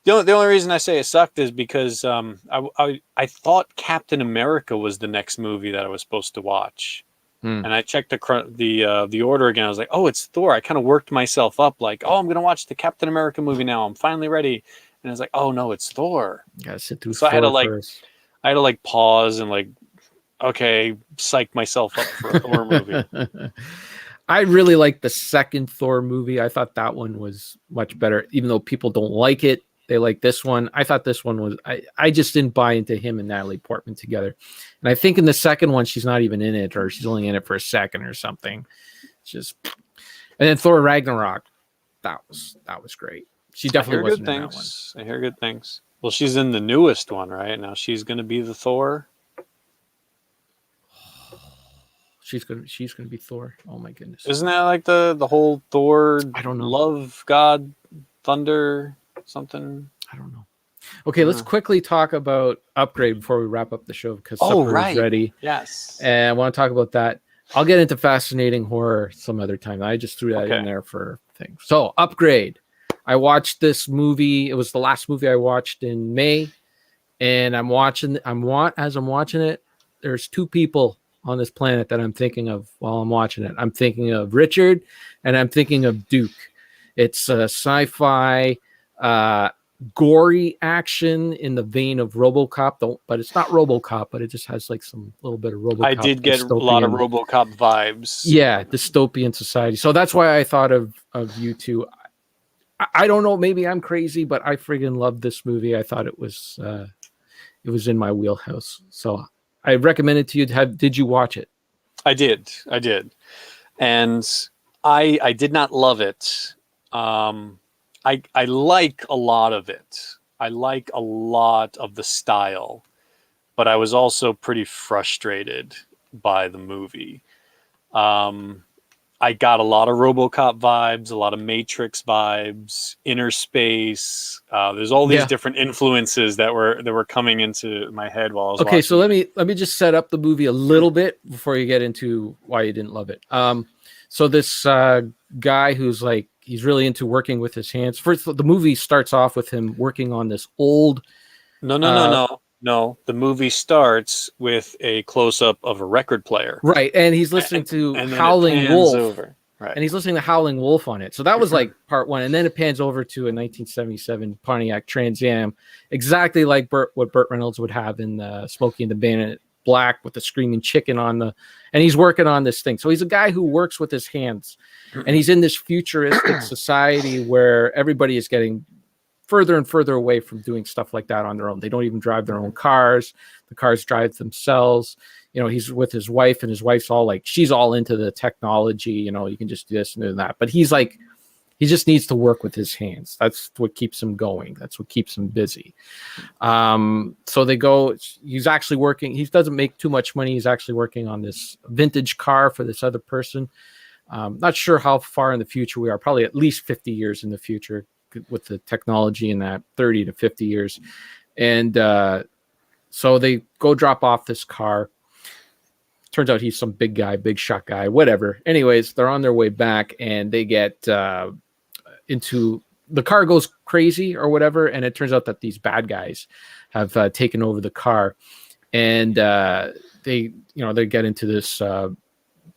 the only reason I say it sucked is because I thought Captain America was the next movie that I was supposed to watch. And I checked the order again. I was like, oh, it's Thor. I kind of worked myself up like, oh, I'm going to watch the Captain America movie now. I'm finally ready. And I was like, oh, no, it's Thor. Gotta sit through so I had to like pause and like, okay, psych myself up for a Thor movie. I really liked the second Thor movie. I thought that one was much better, even though people don't like it. They like this one. I thought this one was, I just didn't buy into him and Natalie Portman together. And I think in the second one, she's not even in it, or she's only in it for a second or something. It's just, and then Thor Ragnarok, that was great. She definitely wasn't in that one. I hear good things. Well, she's in the newest one, right? Now she's going to be the Thor. She's gonna be Thor. Oh my goodness! Isn't that like the whole Thor? I don't know. Love God, thunder, something. I don't know. Okay, let's quickly talk about Upgrade before we wrap up the show because supper is ready. Yes, and I want to talk about that. I'll get into fascinating horror some other time. I just threw that in there for things. So Upgrade. I watched this movie. It was the last movie I watched in May, and as I'm watching it, there's two people on this planet that I'm thinking of while I'm watching it. I'm thinking of Richard and I'm thinking of Duke. It's a sci-fi, gory action in the vein of RoboCop, but it's not RoboCop, but it just has like some little bit of RoboCop. I did get a lot of RoboCop vibes. Yeah, dystopian society. So that's why I thought of you two. I don't know, maybe I'm crazy, but I friggin' loved this movie. I thought it was in my wheelhouse. So I recommend it to you. Did you watch it? I did. And I did not love it. I like a lot of it. I like a lot of the style, but I was also pretty frustrated by the movie. I got a lot of RoboCop vibes, a lot of Matrix vibes, Inner Space. There's all these different influences that were coming into my head while I was watching. So let me just set up the movie a little bit before you get into why you didn't love it. So this guy who's like, he's really into working with his hands. First, the movie starts off with him working on this old. No. The movie starts with a close-up of a record player. Right, and he's listening to Howling Wolf. Right. And he's listening to Howling Wolf on it. So that was like part one. And then it pans over to a 1977 Pontiac Trans Am, exactly like what Burt Reynolds would have in Smokey and the Bandit Black with the screaming chicken on the. And he's working on this thing. So he's a guy who works with his hands. And he's in this futuristic society where everybody is getting further and further away from doing stuff like that on their own. They don't even drive their own cars. The cars drive themselves. You know, he's with his wife, and his wife's all like, she's all into the technology. You know, you can just do this and do that. But he's like, he just needs to work with his hands. That's what keeps him going. That's what keeps him busy. So they go, he's actually working. He doesn't make too much money. He's actually working on this vintage car for this other person. Not sure how far in the future we are, probably at least 50 years in the future with the technology in that 30 to 50 years. And so they go drop off this car. Turns out he's some big guy, big shot guy, whatever. Anyways, they're on their way back, and they get into the car goes crazy or whatever, and it turns out that these bad guys have taken over the car, and they get into this.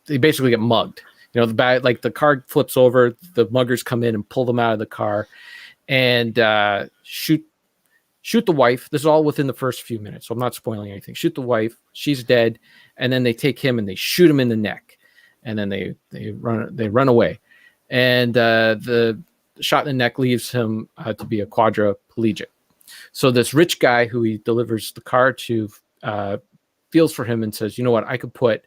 They basically get mugged. The car flips over, the muggers come in and pull them out of the car, and shoot the wife. This is all within the first few minutes, so I'm not spoiling anything. Shoot the wife, she's dead, and then they take him and they shoot him in the neck, and then they run away, and the shot in the neck leaves him to be a quadriplegic. So this rich guy who he delivers the car to feels for him and says, "You know what? I could put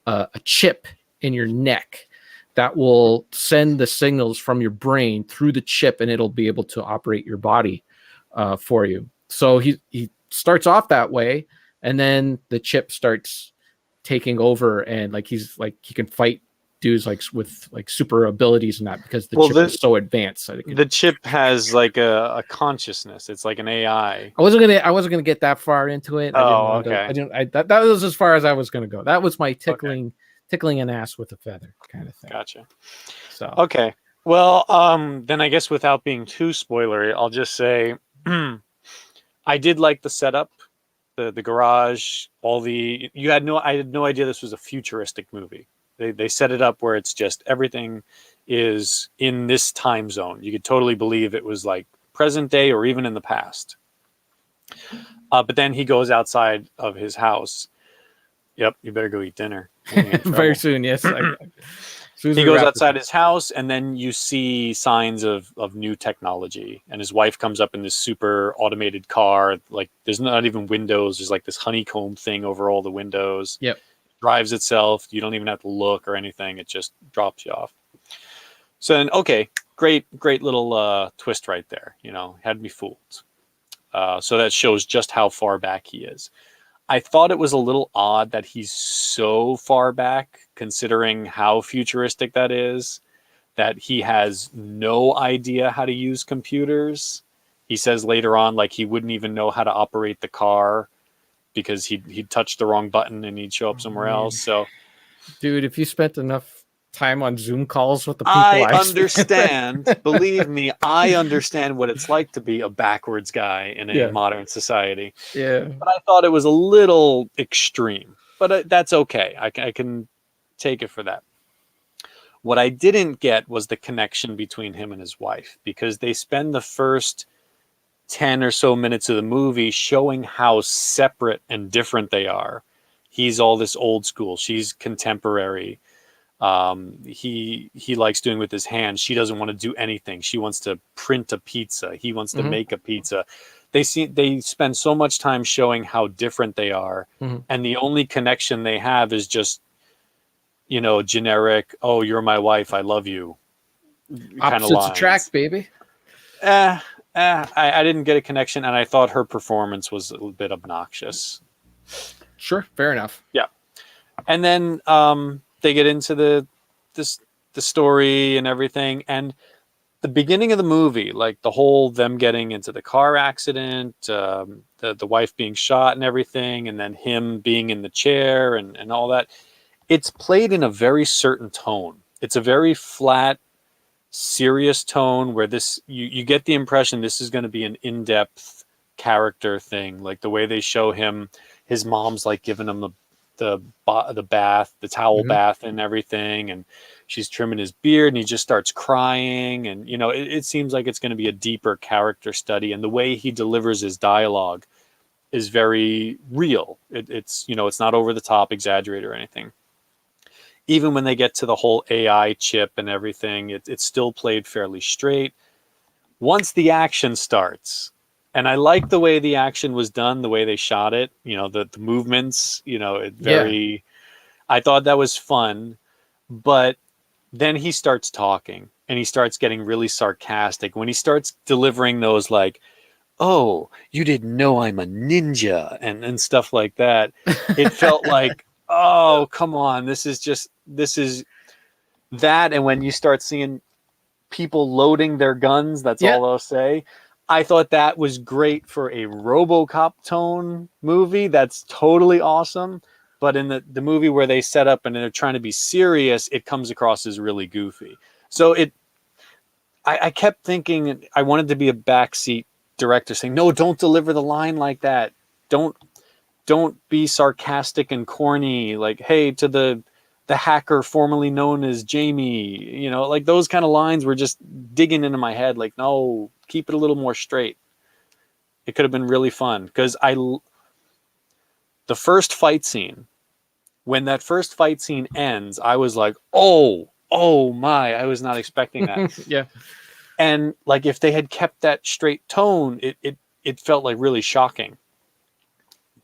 a chip in your neck that will send the signals from your brain through the chip, and it'll be able to operate your body for you." So he starts off that way, and then the chip starts taking over, and he can fight dudes with super abilities and that, because the chip is so advanced. The chip has a consciousness. It's like an AI. I wasn't gonna get that far into it. Okay. That was as far as I was gonna go. That was my tickling an ass with a feather kind of thing. Gotcha. So okay. Well, then I guess without being too spoilery, I'll just say I did like the setup, the garage, I had no idea this was a futuristic movie. They set it up where it's just everything is in this time zone. You could totally believe it was like present day or even in the past. But then he goes outside of his house. Yep, you better go eat dinner. Very soon, yes. He goes outside his house, and then you see signs of new technology. And his wife comes up in this super automated car. There's not even windows. There's this honeycomb thing over all the windows. Yep. Drives itself. You don't even have to look or anything. It just drops you off. So then, okay, great little twist right there. Had me fooled. So that shows just how far back he is. I thought it was a little odd that he's so far back, considering how futuristic that is, that he has no idea how to use computers. He says later on, he wouldn't even know how to operate the car because he'd touch the wrong button and he'd show up somewhere else. So, dude, if you spent enough time on Zoom calls with the people I understand. Believe me, I understand what it's like to be a backwards guy in a modern society. Yeah. But I thought it was a little extreme. But that's okay. I can take it for that. What I didn't get was the connection between him and his wife, because they spend the first 10 or so minutes of the movie showing how separate and different they are. He's all this old school. She's contemporary. He likes doing with his hands. She doesn't want to do anything. She wants to print a pizza. He wants to make a pizza. They spend so much time showing how different they are, and the only connection they have is just, generic, "Oh, you're my wife, I love you," kind of lines. Opposites attract, baby. I didn't get a connection, and I thought her performance was a little bit obnoxious. Sure, fair enough. Yeah, and then they get into the story and everything, and the beginning of the movie, the whole them getting into the car accident, the wife being shot and everything, and then him being in the chair and all that. It's played in a very certain tone. It's a very flat, serious tone where you get the impression this is going to be an in-depth character thing. The way they show him, his mom's giving him the bath, the towel bath and everything, and she's trimming his beard, and he just starts crying, and it seems like it's going to be a deeper character study, and the way he delivers his dialogue is very real. It's not over the top, exaggerated or anything. Even when they get to the whole AI chip and everything, it's still played fairly straight. Once the action starts, and I like the way the action was done, the way they shot it, the movements, I thought that was fun. But then he starts talking, and he starts getting really sarcastic. When he starts delivering those "Oh, you didn't know I'm a ninja," and stuff like that, it felt like, oh, come on, this is that. And when you start seeing people loading their guns, that's all they'll say. I thought that was great for a RoboCop tone movie. That's totally awesome. But in the movie where they set up and they're trying to be serious, it comes across as really goofy. So I kept thinking I wanted to be a backseat director saying, no, don't deliver the line like that. Don't be sarcastic and corny. Like, hey, to the hacker formerly known as Jamie, like those kind of lines were just digging into my head. Like, no, keep it a little more straight. It could have been really fun because the first fight scene, when that first fight scene ends, I was like, oh my, I was not expecting that. Yeah. And like, if they had kept that straight tone, it felt like really shocking.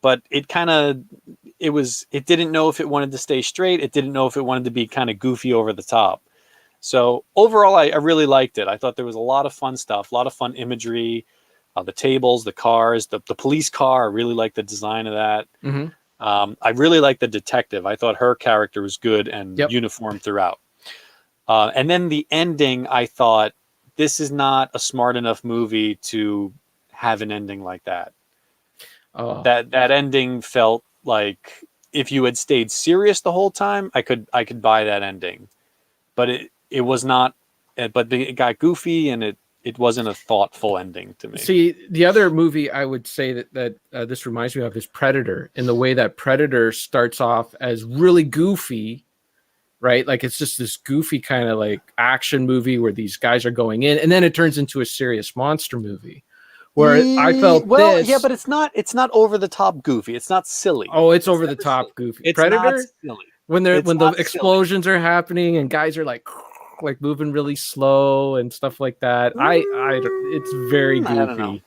But it didn't know if it wanted to stay straight. It didn't know if it wanted to be kind of goofy over the top. So overall, I really liked it. I thought there was a lot of fun stuff, a lot of fun imagery, the tables, the cars, the police car. I really liked the design of that. Mm-hmm. I really liked the detective. I thought her character was good and uniform throughout. And then the ending, I thought, this is not a smart enough movie to have an ending like that. Oh. That ending felt like if you had stayed serious the whole time, I could buy that ending. But it was not. But it got goofy, and it wasn't a thoughtful ending to me. See, the other movie I would say that this reminds me of is Predator, in the way that Predator starts off as really goofy, right? Like it's just this goofy kind of like action movie where these guys are going in, and then it turns into a serious monster movie. Where I felt yeah, but it's not over the top goofy. It's not silly. Oh, it's over the top goofy. It's Predator, not silly. when the explosions are happening and guys are like moving really slow and stuff like that. It's very goofy.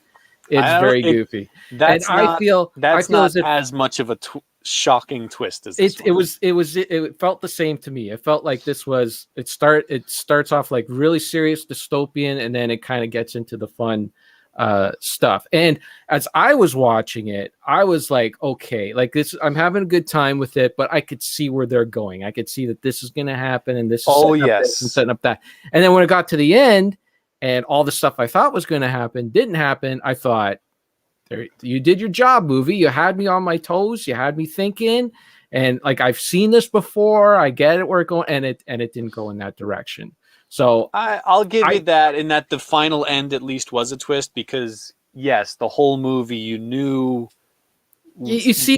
It's very goofy. I feel not as much of a shocking twist as this it felt the same to me. It felt like this was it starts off like really serious dystopian, and then it kind of gets into the fun stuff. And as I was watching it, I was like, okay, like this, I'm having a good time with it, but I could see where they're going. I could see that this is going to happen, and this is setting up that. And then when it got to the end, and all the stuff I thought was going to happen didn't happen, I thought, you did your job, movie. You had me on my toes. You had me thinking, and like I've seen this before. I get it where it's going, and it didn't go in that direction. So I'll give you that, in that the final end at least was a twist, because yes, the whole movie you knew you could see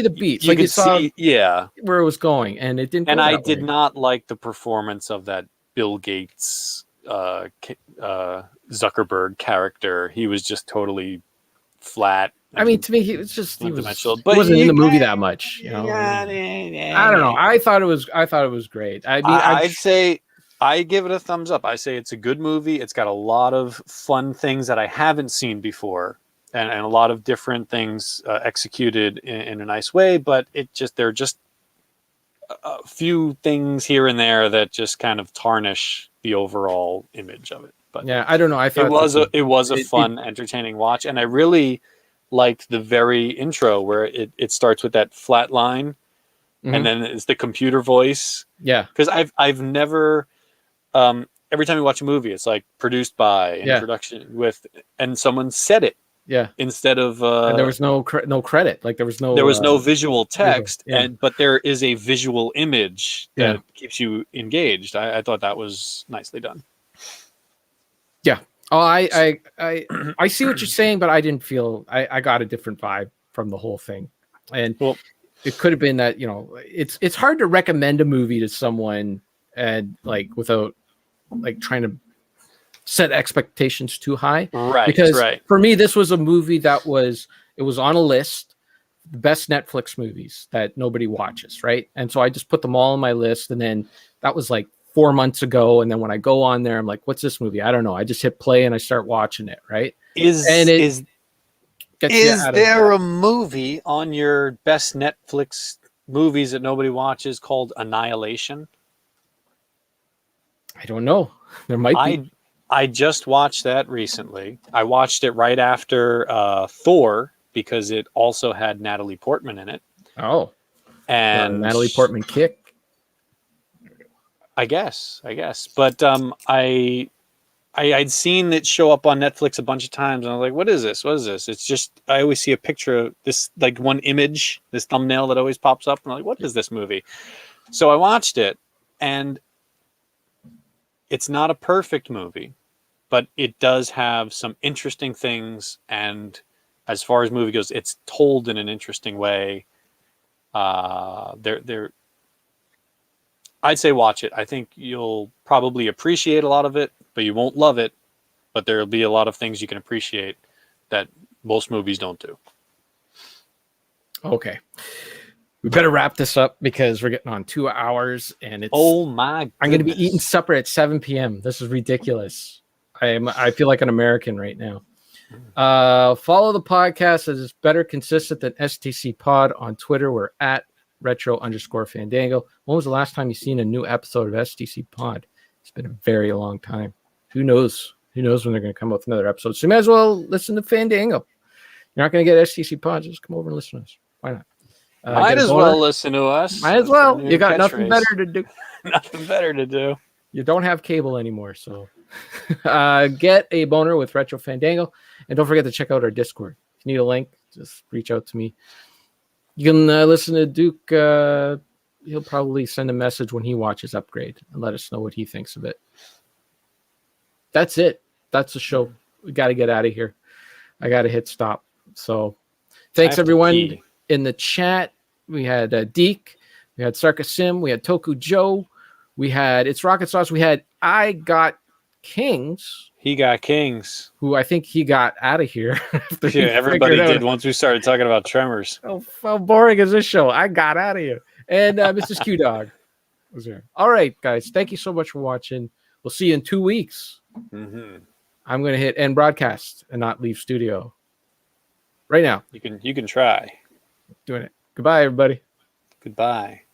the beats, like you saw where it was going, and it didn't. And I did not like the performance of that Bill Gates Zuckerberg character. He was just totally flat. I mean, to me, he wasn't in the movie that much. I don't know. I thought it was great. I mean, I'd say I give it a thumbs up. I say it's a good movie. It's got a lot of fun things that I haven't seen before, and a lot of different things executed in a nice way. But there are just a few things here and there that just kind of tarnish the overall image of it. But yeah, I don't know. I thought it was a fun, entertaining watch, and I really liked the very intro where it starts with that flat line, and then it's the computer voice. Yeah, because I've never. Every time you watch a movie, it's like produced by production with, and someone said it. Yeah. Instead of and there was no credit, like there was no visual text, but there is a visual image that keeps you engaged. I thought that was nicely done. Yeah. Oh, I see what you're saying, but I didn't feel I got a different vibe from the whole thing, and it could have been that it's hard to recommend a movie to someone and like without like trying to set expectations too high, right? Because for me, this was a movie that was on a list, the best Netflix movies that nobody watches, right? And so I just put them all on my list, and then that was like 4 months ago, and then when I go on there, I'm like, what's this movie? I don't know. I just hit play and I start watching it, right? Is there a movie on your best Netflix movies that nobody watches called Annihilation? I don't know. There might be. I just watched that recently. I watched it right after Thor, because it also had Natalie Portman in it. Oh, and Natalie Portman kick. I guess. But I I'd seen it show up on Netflix a bunch of times, and I was like, "What is this? What is this?" It's just I always see a picture of this, like one image, this thumbnail that always pops up, and I'm like, "What is this movie?" So I watched it, and it's not a perfect movie, but it does have some interesting things, and as far as movie goes, it's told in an interesting way. They're I'd say watch it. I think you'll probably appreciate a lot of it, but you won't love it. But there'll be a lot of things you can appreciate that most movies don't do. Okay. We better wrap this up because we're getting on 2 hours and it's My goodness. I'm going to be eating supper at 7 p.m. This is ridiculous. I feel like an American right now. Follow the podcast as it's better consistent than STC Pod on Twitter. We're at retro_Fandango. When was the last time you seen a new episode of STC Pod? It's been a very long time. Who knows? Who knows when they're going to come up with another episode? So you might as well listen to Fandango. You're not going to get STC Pod. Just come over and listen to us. Why not? Might as well listen to us. Might as well. You got nothing better to do. Nothing better to do. You don't have cable anymore, so get a boner with Retro Fandango, and don't forget to check out our Discord. If you need a link, just reach out to me. You can listen to Duke. He'll probably send a message when he watches Upgrade and let us know what he thinks of it. That's it. That's the show. We got to get out of here. I got to hit stop. So thanks everyone in the chat. We had Deke, we had Sarka Sim, we had Toku Joe, we had It's Rocket Sauce, we had I Got Kings. He got Kings. Who I think he got out of here. Yeah, everybody did once we started talking about Tremors. Oh, how boring is this show? I got out of here. And Mrs. Q Dog was there. All right, guys. Thank you so much for watching. We'll see you in 2 weeks. Mm-hmm. I'm going to hit end broadcast and not leave studio right now. You can try. Doing it. Goodbye, everybody. Goodbye.